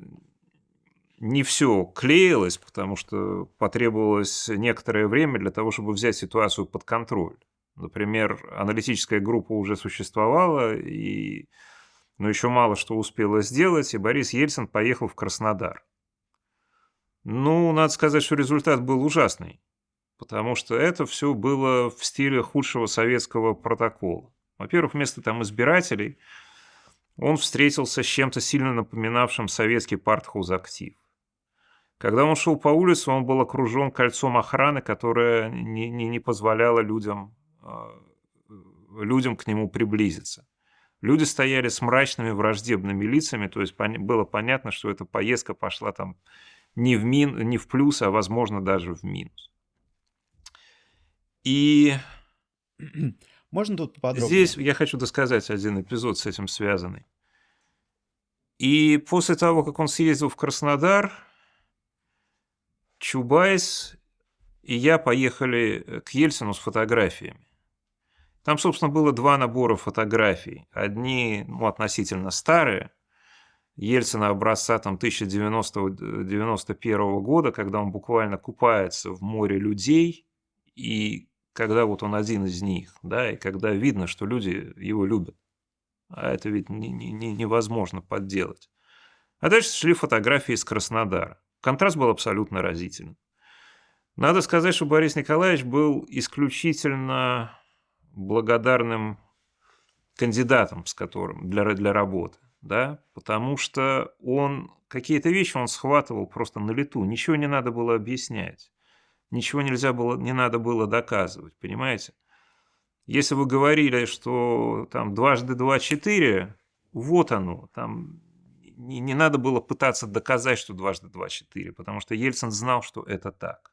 не все клеилось, потому что потребовалось некоторое время для того, чтобы взять ситуацию под контроль. Например, аналитическая группа уже существовала, но еще мало что успела сделать, и Борис Ельцин поехал в Краснодар. Ну, надо сказать, что результат был ужасный, потому что это все было в стиле худшего советского протокола. Во-первых, вместо там избирателей он встретился с чем-то сильно напоминавшим советский партхозактив. Когда он шел по улице, он был окружен кольцом охраны, которое не позволяло людям к нему приблизиться. Люди стояли с мрачными враждебными лицами, то есть было понятно, что эта поездка пошла там не в плюс, а, возможно, даже в минус. И Можно тут поподробнее? здесь я хочу досказать один эпизод с этим связанный. И после того, как он съездил в Краснодар, Чубайс и я поехали к Ельцину с фотографиями. Там, собственно, было два набора фотографий. Одни, относительно старые, Ельцина образца там 1991 года, когда он буквально купается в море людей, и когда вот он один из них, да, и когда видно, что люди его любят. А это ведь невозможно подделать. А дальше шли фотографии из Краснодара. Контраст был абсолютно разительный. Надо сказать, что Борис Николаевич был исключительно благодарным кандидатом, с которым для работы, да, потому что он какие-то вещи он схватывал просто на лету, ничего не надо было объяснять, ничего не надо было доказывать, понимаете? Если вы говорили, что там 2 × 2 = 4, вот оно, там не надо было пытаться доказать, что 2 × 2 = 4, потому что Ельцин знал, что это так.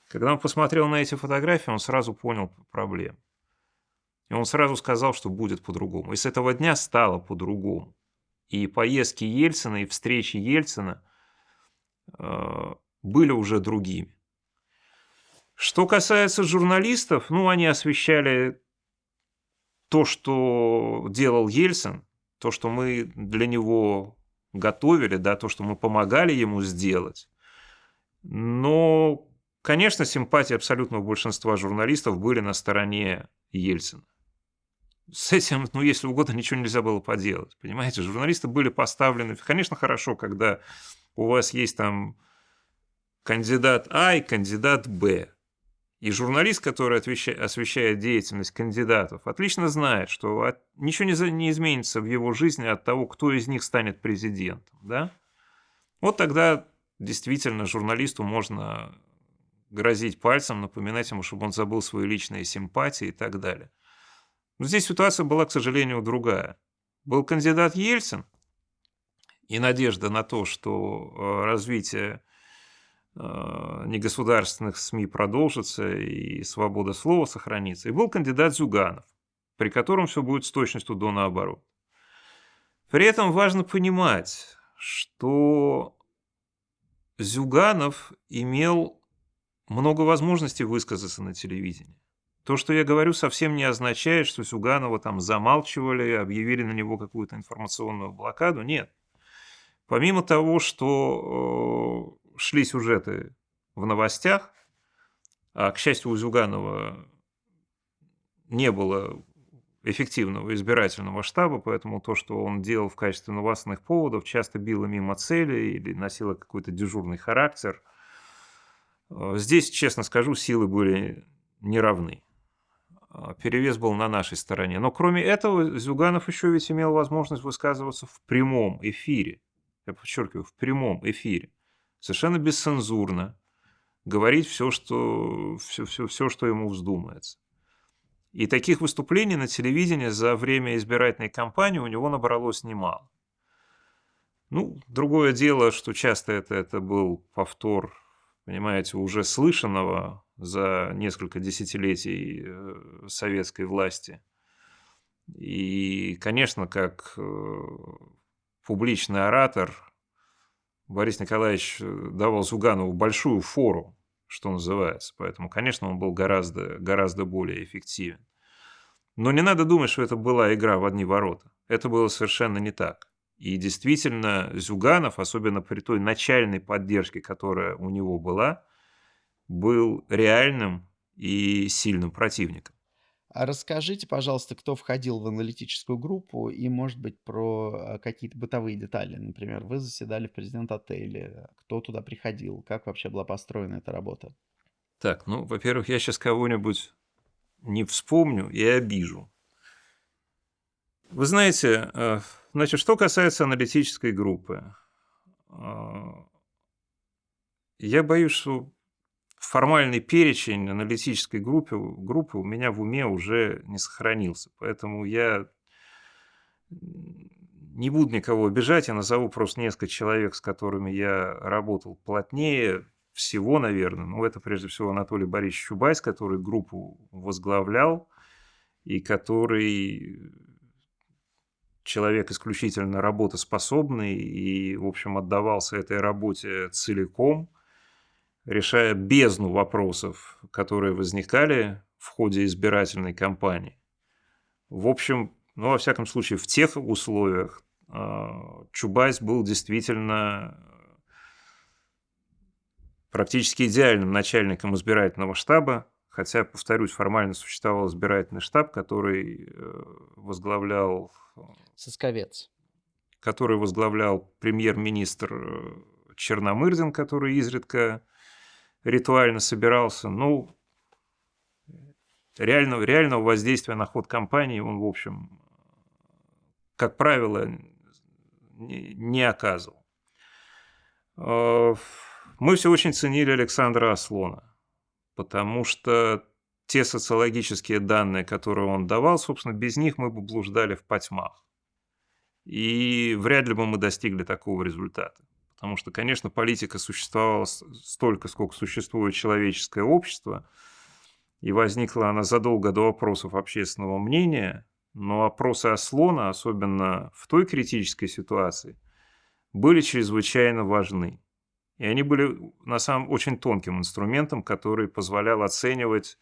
Когда он посмотрел на эти фотографии, он сразу понял проблему. И он сразу сказал, что будет по-другому. И с этого дня стало по-другому. И поездки Ельцина, и встречи Ельцина были уже другими. Что касается журналистов, они освещали то, что делал Ельцин, то, что мы для него готовили, да, то, что мы помогали ему сделать. Но, конечно, симпатии абсолютного большинства журналистов были на стороне Ельцина. С этим, если угодно, ничего нельзя было поделать. Понимаете, журналисты были поставлены... Конечно, хорошо, когда у вас есть там кандидат А и кандидат Б. И журналист, который освещает деятельность кандидатов, отлично знает, что ничего не изменится в его жизни от того, кто из них станет президентом. Да? Вот тогда действительно журналисту можно грозить пальцем, напоминать ему, чтобы он забыл свои личные симпатии и так далее. Но здесь ситуация была, к сожалению, другая. Был кандидат Ельцин, и надежда на то, что развитие негосударственных СМИ продолжится и свобода слова сохранится. И был кандидат Зюганов, при котором все будет с точностью до наоборот. При этом важно понимать, что Зюганов имел много возможностей высказаться на телевидении. То, что я говорю, совсем не означает, что Зюганова там замалчивали, объявили на него какую-то информационную блокаду. Нет. Помимо того, что шли сюжеты в новостях, а, к счастью, у Зюганова не было эффективного избирательного штаба, поэтому то, что он делал в качестве новостных поводов, часто било мимо цели или носило какой-то дежурный характер. Здесь, честно скажу, силы были неравны. Перевес был на нашей стороне. Но кроме этого, Зюганов еще ведь имел возможность высказываться в прямом эфире. Я подчеркиваю, в прямом эфире. Совершенно бесцензурно. Говорить все, что ему вздумается. И таких выступлений на телевидении за время избирательной кампании у него набралось немало. Ну, другое дело, что часто это был повтор, понимаете, уже слышанного за несколько десятилетий советской власти. И, конечно, как публичный оратор Борис Николаевич давал Зюганову большую фору, что называется. Поэтому, конечно, он был гораздо более эффективен. Но не надо думать, что это была игра в одни ворота. Это было совершенно не так. И действительно, Зюганов, особенно при той начальной поддержке, которая у него была, был реальным и сильным противником. А расскажите, пожалуйста, кто входил в аналитическую группу и, может быть, про какие-то бытовые детали. Например, вы заседали в президент-отеле, кто туда приходил, как вообще была построена эта работа? Так, ну, во-первых, я сейчас кого-нибудь не вспомню и обижу. Вы знаете, значит, что касается аналитической группы, я боюсь, что формальный перечень аналитической группы у меня в уме уже не сохранился. Поэтому я не буду никого обижать, я назову просто несколько человек, с которыми я работал плотнее всего, наверное. Ну, это прежде всего Анатолий Борисович Чубайс, который группу возглавлял и который человек исключительно работоспособный и, в общем, отдавался этой работе целиком, решая бездну вопросов, которые возникали в ходе избирательной кампании. В общем, ну, во всяком случае, в тех условиях Чубайс был действительно практически идеальным начальником избирательного штаба, хотя, повторюсь, формально существовал избирательный штаб, который возглавлял... Сосковец. Который возглавлял премьер-министр Черномырдин, который изредка ритуально собирался. Ну, реального воздействия на ход кампании он, в общем, как правило, не оказывал. Мы все очень ценили Александра Аслона, потому что те социологические данные, которые он давал, собственно, без них мы бы блуждали в потьмах. И вряд ли бы мы достигли такого результата. Потому что, конечно, политика существовала столько, сколько существует человеческое общество, и возникла она задолго до опросов общественного мнения, но опросы Аслона, особенно в той критической ситуации, были чрезвычайно важны. И они были, на самом деле, очень тонким инструментом, который позволял оценивать,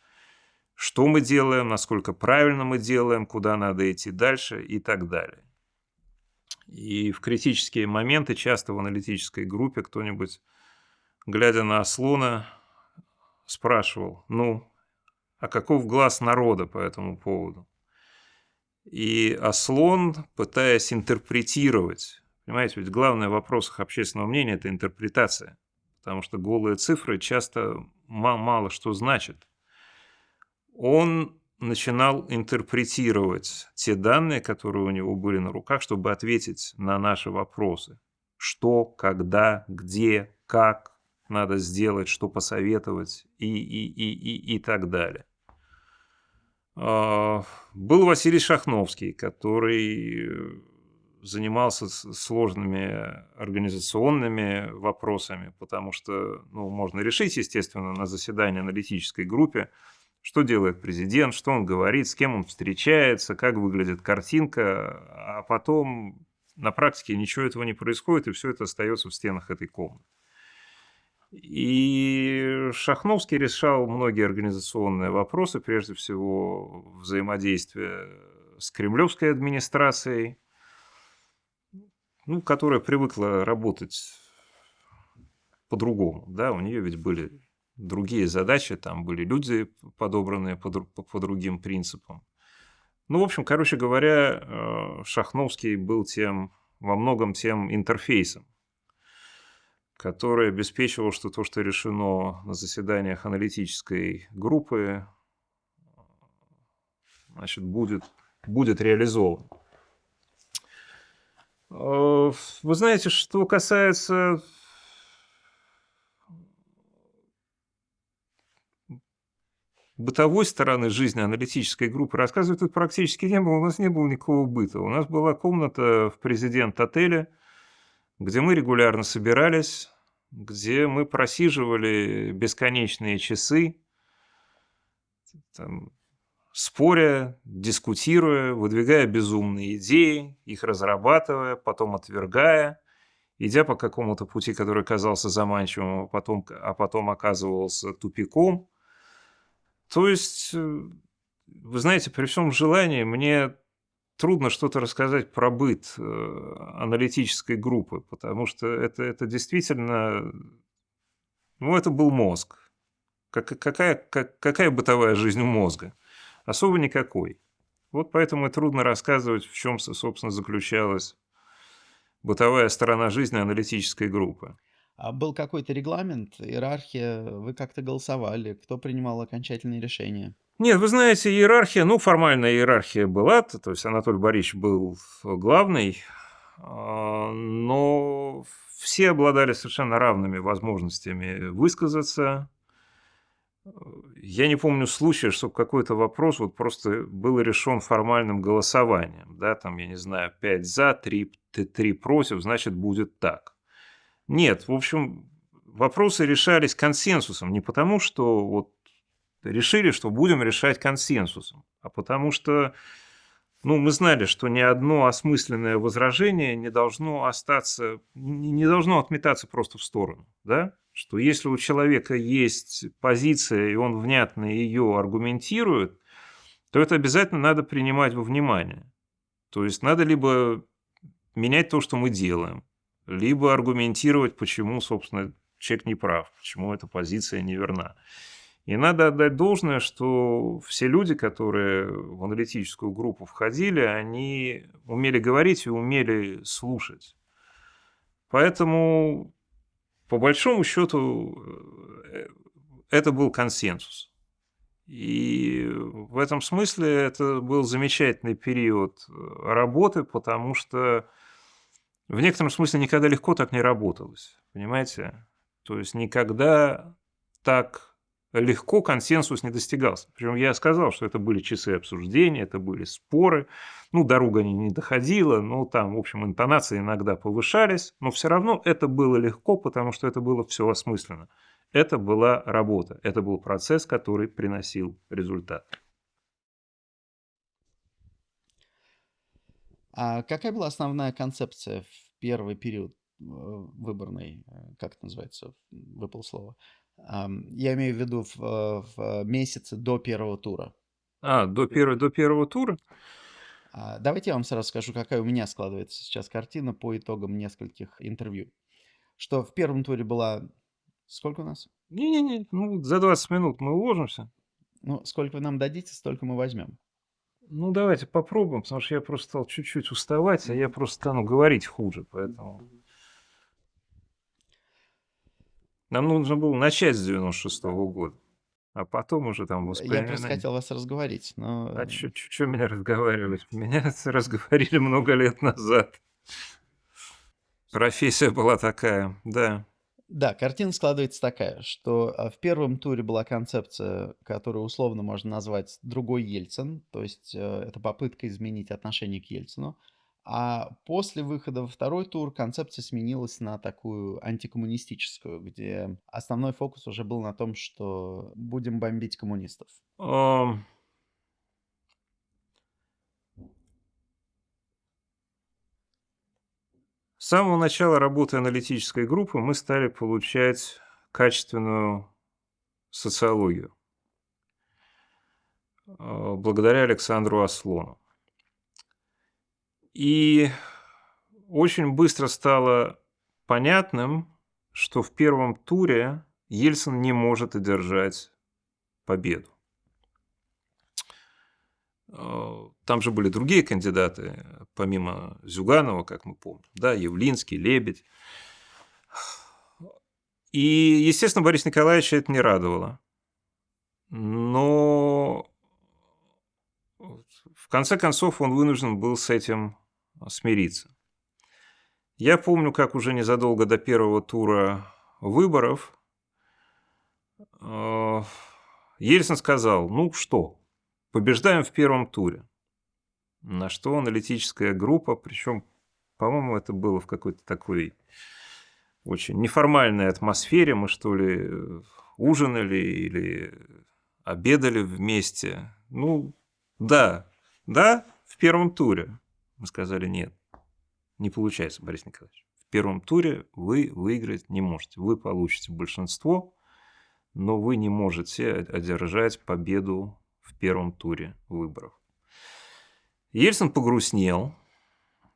что мы делаем, насколько правильно мы делаем, куда надо идти дальше и так далее. И в критические моменты часто в аналитической группе кто-нибудь, глядя на Аслона, спрашивал, ну, а каков глаз народа по этому поводу? И Аслон, пытаясь интерпретировать, понимаете, ведь главный в вопросах общественного мнения – это интерпретация, потому что голые цифры часто мало что значат. Он начинал интерпретировать те данные, которые у него были на руках, чтобы ответить на наши вопросы. Что, когда, где, как, надо сделать, что посоветовать и так далее. Был Василий Шахновский, который занимался сложными организационными вопросами, потому что можно решить, естественно, на заседании аналитической группе, что делает президент, что он говорит, с кем он встречается, как выглядит картинка, а потом на практике ничего этого не происходит, и все это остается в стенах этой комнаты. И Шахновский решал многие организационные вопросы, прежде всего взаимодействие с кремлевской администрацией, которая привыкла работать по-другому. Да? У нее ведь были другие задачи, там были люди, подобранные по другим принципам. В общем, короче говоря, Шахновский был во многом тем интерфейсом, который обеспечивал, что то, что решено на заседаниях аналитической группы, значит, будет реализовано. Вы знаете, что касается бытовой стороны жизни аналитической группы, рассказывать тут практически не было. У нас не было никакого быта. У нас была комната в президент-отеле, где мы регулярно собирались, где мы просиживали бесконечные часы, споря, дискутируя, выдвигая безумные идеи, их разрабатывая, потом отвергая, идя по какому-то пути, который казался заманчивым, а потом оказывался тупиком. То есть, вы знаете, при всем желании мне трудно что-то рассказать про быт аналитической группы, потому что это действительно, это был мозг. Какая бытовая жизнь у мозга? Особо никакой. Вот поэтому и трудно рассказывать, в чем, собственно, заключалась бытовая сторона жизни аналитической группы. А был какой-то регламент, иерархия? Вы как-то голосовали? Кто принимал окончательные решения? Нет, вы знаете, иерархия, формальная иерархия была, то есть Анатолий Борисович был главный, но все обладали совершенно равными возможностями высказаться. Я не помню случая, чтобы какой-то вопрос просто был решен формальным голосованием. Да, я не знаю, 5 за, 3 против, значит, будет так. Нет, в общем, вопросы решались консенсусом. Не потому, что решили, что будем решать консенсусом, а потому что мы знали, что ни одно осмысленное возражение не должно отметаться просто в сторону. Да? Что если у человека есть позиция, и он внятно ее аргументирует, то это обязательно надо принимать во внимание. То есть надо либо менять то, что мы делаем, либо аргументировать, почему, собственно, человек не прав, почему эта позиция неверна. И надо отдать должное, что все люди, которые в аналитическую группу входили, они умели говорить и умели слушать. Поэтому, по большому счету, это был консенсус. И в этом смысле это был замечательный период работы, потому что в некотором смысле никогда легко так не работалось. Понимаете? То есть никогда так легко консенсус не достигался. Причем я сказал, что это были часы обсуждения, это были споры. Дорога не доходила, там, в общем, интонации иногда повышались, но все равно это было легко, потому что это было все осмысленно. Это была работа, это был процесс, который приносил результат. А какая была основная концепция в первый период выборной, как это называется, выпало слово? Я имею в виду в месяце до первого тура. До первого тура? Давайте я вам сразу скажу, какая у меня складывается сейчас картина по итогам нескольких интервью. Что в первом туре была... Сколько у нас? Не-не-не, за 20 минут мы уложимся. Сколько вы нам дадите, столько мы возьмем. Давайте попробуем, потому что я просто стал чуть-чуть уставать, а я просто стану говорить хуже, поэтому... Нам нужно было начать с 96-го года, а потом уже там Я просто хотел вас разговорить, но... А что меня разговаривать? Меня разговорили много лет назад. Профессия была такая, да. Да, картина складывается такая, что, в первом туре была концепция, которую условно можно назвать "другой Ельцин", то есть, это попытка изменить отношение к Ельцину. А после выхода во второй тур концепция сменилась на такую антикоммунистическую, где основной фокус уже был на том, что будем бомбить коммунистов. Ам, С самого начала работы аналитической группы мы стали получать качественную социологию, благодаря Александру Аслону. И очень быстро стало понятным, что в первом туре Ельцин не может одержать победу. Там же были другие кандидаты, помимо Зюганова, как мы помним, да, Явлинский, Лебедь. И, естественно, Бориса Николаевича это не радовало. Но в конце концов он вынужден был с этим смириться. Я помню, как уже незадолго до первого тура выборов э, Ельцин сказал: ну что, побеждаем в первом туре. На что аналитическая группа, причем, по-моему, это было в какой-то такой очень неформальной атмосфере, мы что ли ужинали или обедали вместе. Ну, да, да, в первом туре. Мы сказали: нет, не получается, Борис Николаевич. В первом туре вы выиграть не можете. Вы получите большинство, но вы не можете одержать победу в первом туре выборов. Ельцин погрустнел,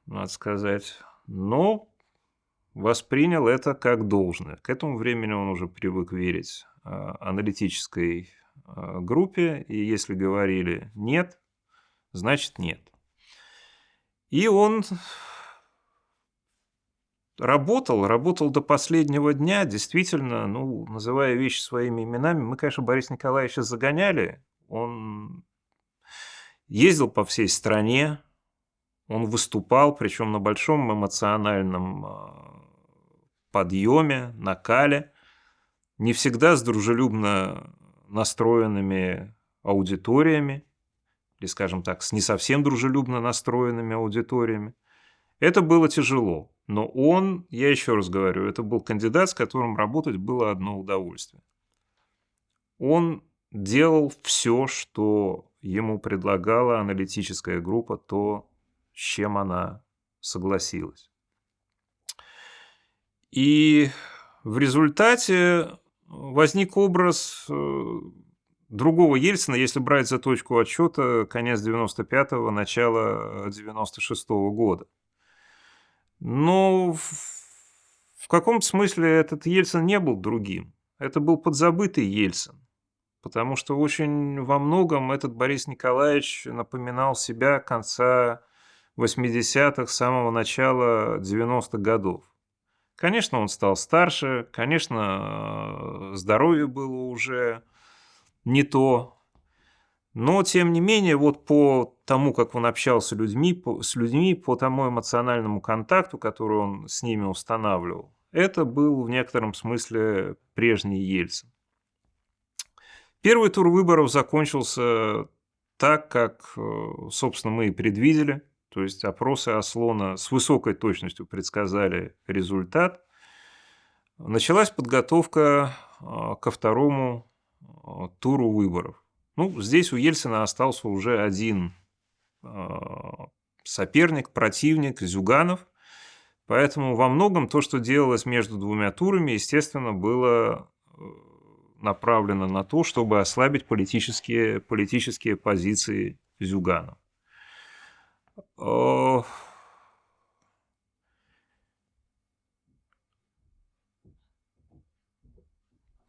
надо сказать, но воспринял это как должное. К этому времени он уже привык верить аналитической группе, и если говорили «нет», значит «нет». И он работал до последнего дня, действительно, ну, называя вещи своими именами. Мы, конечно, Бориса Николаевича загоняли, он ездил по всей стране, он выступал, причем на большом эмоциональном подъеме, накале, не всегда с дружелюбно настроенными аудиториями, или, скажем так, с не совсем дружелюбно настроенными аудиториями. Это было тяжело, но он, я еще раз говорю, это был кандидат, с которым работать было одно удовольствие. Он делал все, что ему предлагала аналитическая группа, то, с чем она согласилась. И в результате возник образ другого Ельцина, если брать за точку отсчета конец 95-го, начало 96-го года. Но в каком-то смысле этот Ельцин не был другим. Это был подзабытый Ельцин. Потому что очень во многом этот Борис Николаевич напоминал себя конца 80-х, самого начала 90-х годов. Конечно, он стал старше, конечно, здоровье было уже не то. Но, тем не менее, вот по тому, как он общался с людьми, по тому эмоциональному контакту, который он с ними устанавливал, это был в некотором смысле прежний Ельцин. Первый тур выборов закончился так, как, собственно, мы и предвидели. То есть опросы Аслона с высокой точностью предсказали результат. Началась подготовка ко второму туру выборов. Ну, здесь у Ельцина остался уже один соперник, противник, Зюганов. Поэтому во многом то, что делалось между двумя турами, естественно, было направлено на то, чтобы ослабить политические позиции Зюганова.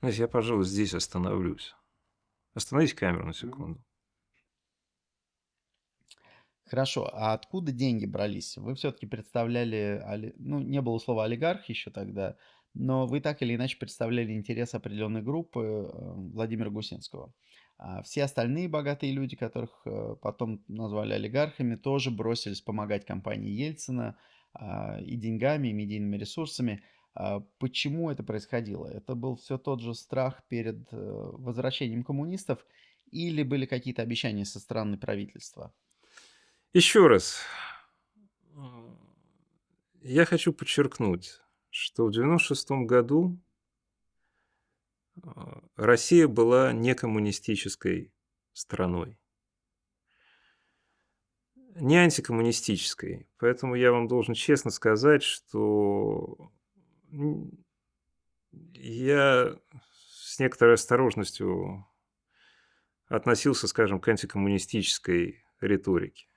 Знаете, я, пожалуй, здесь остановлюсь. Остановите камеру на секунду. Хорошо, а откуда деньги брались? Вы все-таки представляли, ну, не было слова олигарх еще тогда, но вы так или иначе представляли интерес определенной группы Владимира Гусинского. А все остальные богатые люди, которых потом назвали олигархами, тоже бросились помогать компании Ельцина и деньгами, и медийными ресурсами. Почему это происходило? Это был все тот же страх перед возвращением коммунистов или были какие-то обещания со стороны правительства? Еще раз, м, я хочу подчеркнуть, что в 96 году Россия была не коммунистической страной, не антикоммунистической. Поэтому я вам должен честно сказать, что м, я с некоторой осторожностью относился, скажем, к антикоммунистической риторике.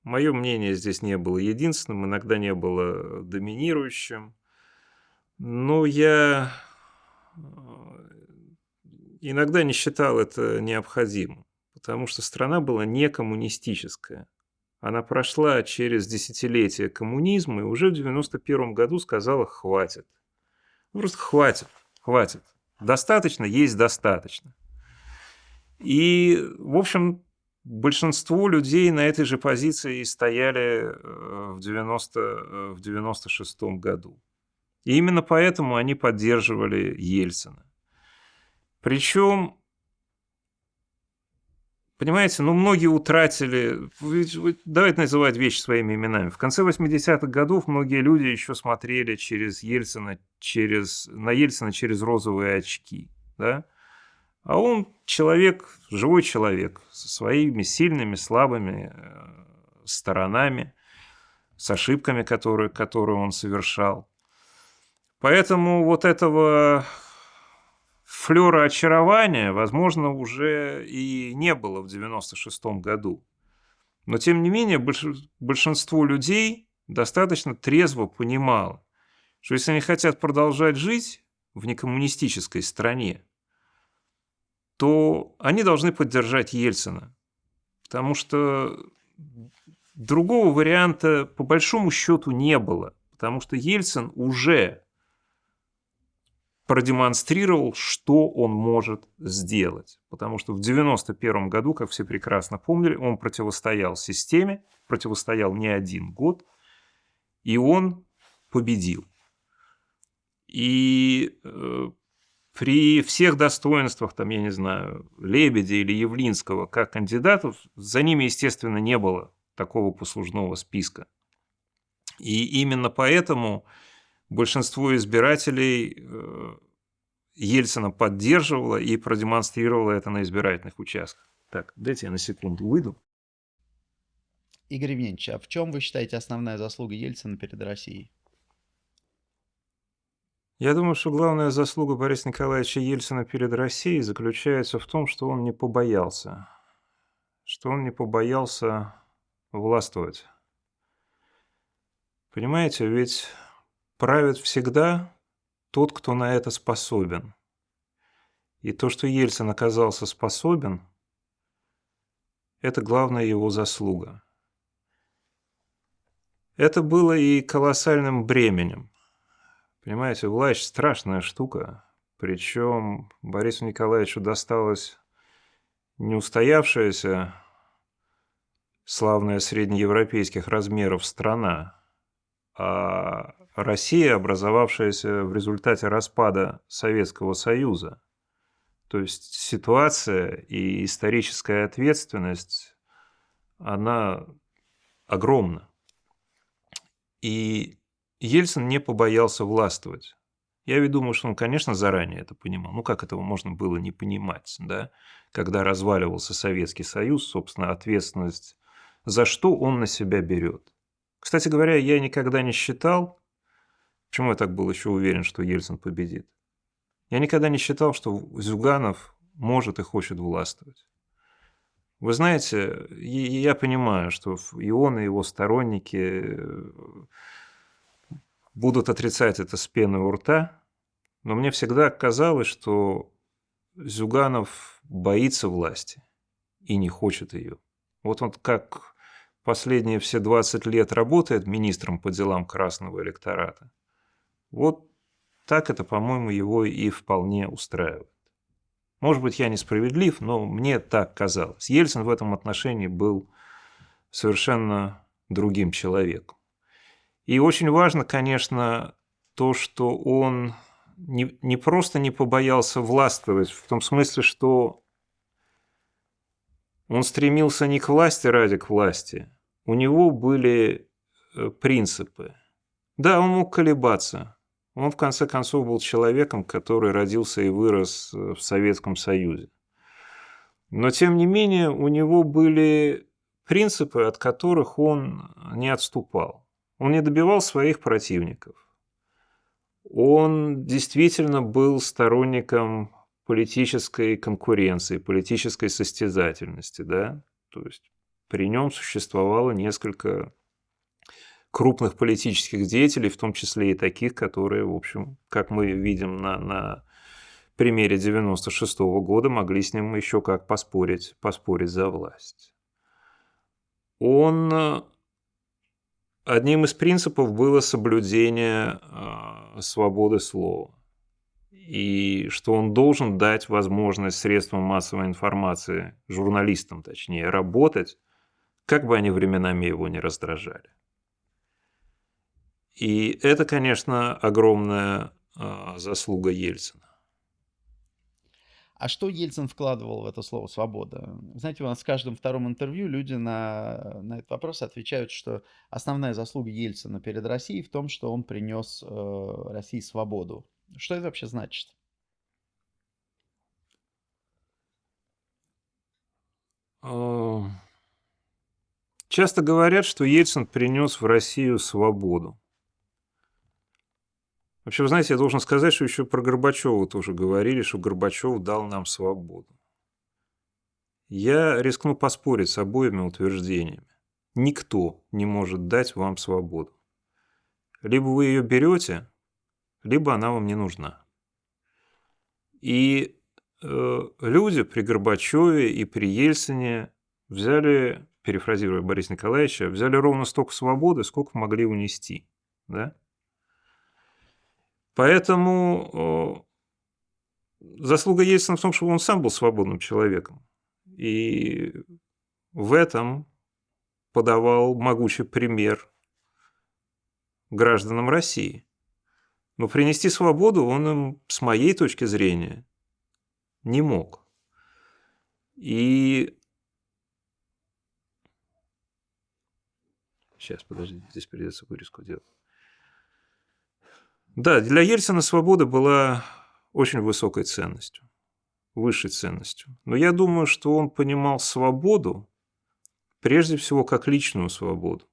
Мое мнение здесь не было единственным, иногда не было доминирующим, но я иногда не считал это необходимым, потому что страна была не коммунистическая. Она прошла через десятилетия коммунизма и уже в 91 году сказала «хватит». Ну, просто хватит, хватит. Достаточно есть достаточно. И, в общем, большинство людей на этой же позиции и стояли в 96 году. И именно поэтому они поддерживали Ельцина. Причем, понимаете, ну многие утратили, давайте называть вещи своими именами. В конце 80-х годов многие люди еще смотрели через Ельцина, на Ельцина через розовые очки, да? А он человек, живой человек, со своими сильными, слабыми сторонами, с ошибками, которые он совершал. Поэтому вот этого флёра очарования, возможно, уже и не было в 96 году. Но, тем не менее, большинство людей достаточно трезво понимало, что если они хотят продолжать жить в некоммунистической стране, то они должны поддержать Ельцина. Потому что другого варианта по большому счету не было. Потому что Ельцин уже продемонстрировал, что он может сделать. Потому что в 1991 году, как все прекрасно помнили, он противостоял системе, противостоял не один год, и он победил. И при всех достоинствах, там, я не знаю, Лебедя или Явлинского как кандидатов, за ними, естественно, не было такого послужного списка. И именно поэтому большинство избирателей Ельцина поддерживало и продемонстрировало это на избирательных участках. Так, дайте я на секунду выйду. Игорь Евгеньевич, а в чем вы считаете основная заслуга Ельцина перед Россией? Я думаю, что главная заслуга Бориса Николаевича Ельцина перед Россией заключается в том, что он не побоялся. Что он не побоялся властвовать. Понимаете, ведь правит всегда тот, кто на это способен. И то, что Ельцин оказался способен, это главная его заслуга. Это было и колоссальным бременем. Понимаете, власть – страшная штука. Причем Борису Николаевичу досталась неустоявшаяся, славная среднеевропейских размеров страна, а Россия, образовавшаяся в результате распада Советского Союза. То есть ситуация и историческая ответственность, она огромна. И Ельцин не побоялся властвовать. Я ведь думаю, что он, конечно, заранее это понимал. Ну, как этого можно было не понимать, да? Когда разваливался Советский Союз, собственно, ответственность за что он на себя берет. Кстати говоря, я никогда не считал, почему я так был еще уверен, что Ельцин победит. Я никогда не считал, что Зюганов может и хочет властвовать. Вы знаете, я понимаю, что и он, и его сторонники будут отрицать это с пеной у рта, но мне всегда казалось, что Зюганов боится власти и не хочет ее. Вот он как последние все 20 лет работает министром по делам красного электората, вот так это, по-моему, его и вполне устраивает. Может быть, я несправедлив, но мне так казалось. Ельцин в этом отношении был совершенно другим человеком. И очень важно, конечно, то, что он не просто не побоялся властвовать, в том смысле, что он стремился не к власти ради к власти. У него были принципы. Да, он мог колебаться. Он, в конце концов, был человеком, который родился и вырос в Советском Союзе. Но, тем не менее, у него были принципы, от которых он не отступал. Он не добивал своих противников. Он действительно был сторонником политической конкуренции, политической состязательности. Да? То есть при нем существовало несколько крупных политических деятелей, в том числе и таких, которые, в общем, как мы видим на примере 96-го года, могли с ним еще как поспорить за власть. Одним из принципов было соблюдение свободы слова. И что он должен дать возможность средствам массовой информации, журналистам точнее, работать, как бы они временами его не раздражали. И это, конечно, огромная заслуга Ельцина. А что Ельцин вкладывал в это слово «свобода»? Знаете, у нас в каждом втором интервью люди на этот вопрос отвечают, что основная заслуга Ельцина перед Россией в том, что он принес России свободу. Что это вообще значит? Часто говорят, что Ельцин принес в Россию свободу. Вообще, вы знаете, я должен сказать, что еще про Горбачева тоже говорили, что Горбачев дал нам свободу. Я рискну поспорить с обоими утверждениями. Никто не может дать вам свободу. Либо вы ее берете, либо она вам не нужна. И люди при Горбачеве и при Ельцине взяли, перефразируя Бориса Николаевича, взяли ровно столько свободы, сколько могли унести. Да? Поэтому заслуга Ельцина в том, что он сам был свободным человеком. И в этом подавал могучий пример гражданам России. Но принести свободу он им, с моей точки зрения, не мог. И... Сейчас, подожди, здесь придется вырезку делать. Да, для Ельцина свобода была очень высокой ценностью, высшей ценностью. Но я думаю, что он понимал свободу прежде всего как личную свободу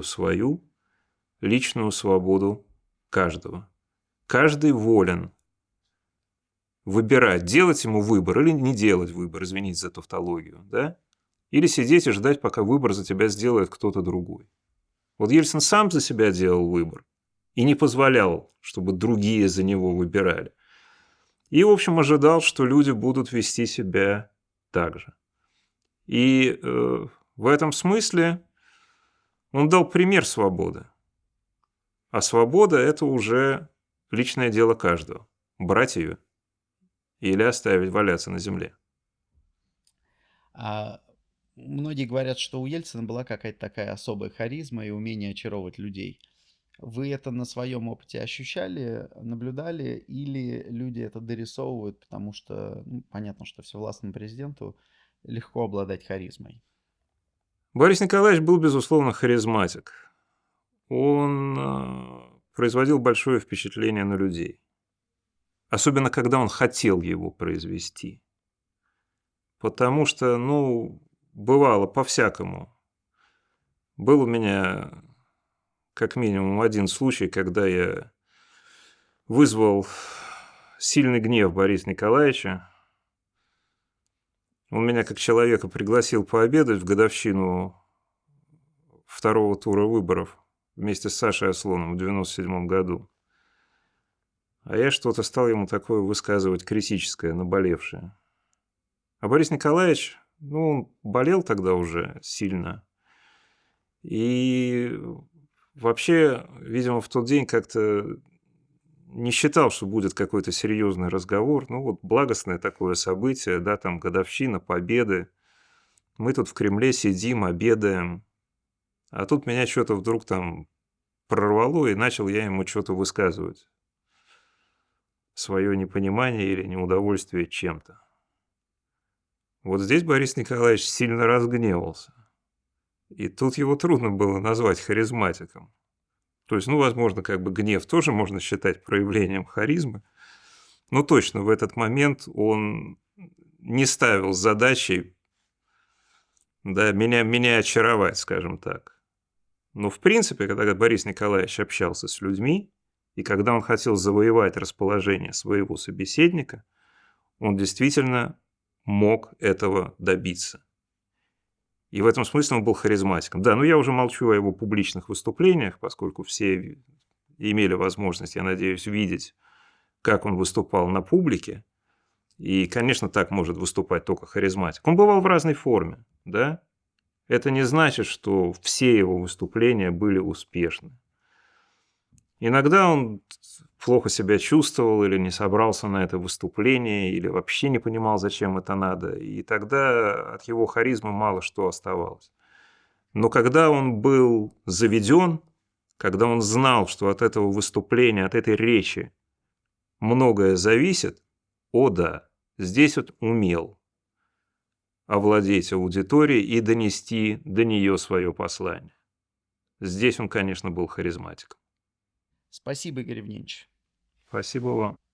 свою, личную свободу каждого. Каждый волен выбирать, делать ему выбор или не делать выбор, извините за тавтологию, да? Или сидеть и ждать, пока выбор за тебя сделает кто-то другой. Вот Ельцин сам за себя делал выбор и не позволял, чтобы другие за него выбирали. И, в общем, ожидал, что люди будут вести себя так же. И в этом смысле он дал пример свободы. А свобода – это уже личное дело каждого. Брать ее или оставить валяться на земле. Многие говорят, что у Ельцина была какая-то такая особая харизма и умение очаровывать людей. Вы это на своем опыте ощущали, наблюдали, или люди это дорисовывают, потому что понятно, что всевластному президенту легко обладать харизмой? Борис Николаевич был, безусловно, харизматик. Он производил большое впечатление на людей. Особенно, когда он хотел его произвести. Потому что, бывало по-всякому. Был у меня как минимум один случай, когда я вызвал сильный гнев Бориса Николаевича. Он меня как человека пригласил пообедать в годовщину второго тура выборов вместе с Сашей Аслоном в 1997 году. А я что-то стал ему такое высказывать критическое, наболевшее. А Борис Николаевич, он болел тогда уже сильно. И вообще, видимо, в тот день как-то не считал, что будет какой-то серьезный разговор. Благостное такое событие, да, там годовщина, победы. Мы тут в Кремле сидим, обедаем. А тут меня что-то вдруг там прорвало, и начал я ему что-то высказывать. Свое непонимание или неудовольствие чем-то. Вот здесь Борис Николаевич сильно разгневался. И тут его трудно было назвать харизматиком. То есть, ну, возможно, как бы гнев тоже можно считать проявлением харизмы. Но точно в этот момент он не ставил задачей, да, меня очаровать, скажем так. Но в принципе, когда Борис Николаевич общался с людьми, и когда он хотел завоевать расположение своего собеседника, он действительно мог этого добиться. И в этом смысле он был харизматиком. Да, но я уже молчу о его публичных выступлениях, поскольку все имели возможность, я надеюсь, видеть, как он выступал на публике. И, конечно, так может выступать только харизматик. Он бывал в разной форме, да? Это не значит, что все его выступления были успешны. Иногда он плохо себя чувствовал или не собрался на это выступление, или вообще не понимал, зачем это надо, и тогда от его харизмы мало что оставалось. Но когда он был заведен, когда он знал, что от этого выступления, от этой речи многое зависит, о да, здесь вот умел овладеть аудиторией и донести до нее свое послание. Здесь он, конечно, был харизматиком. Спасибо, Игорь Евгеньевич. Спасибо вам.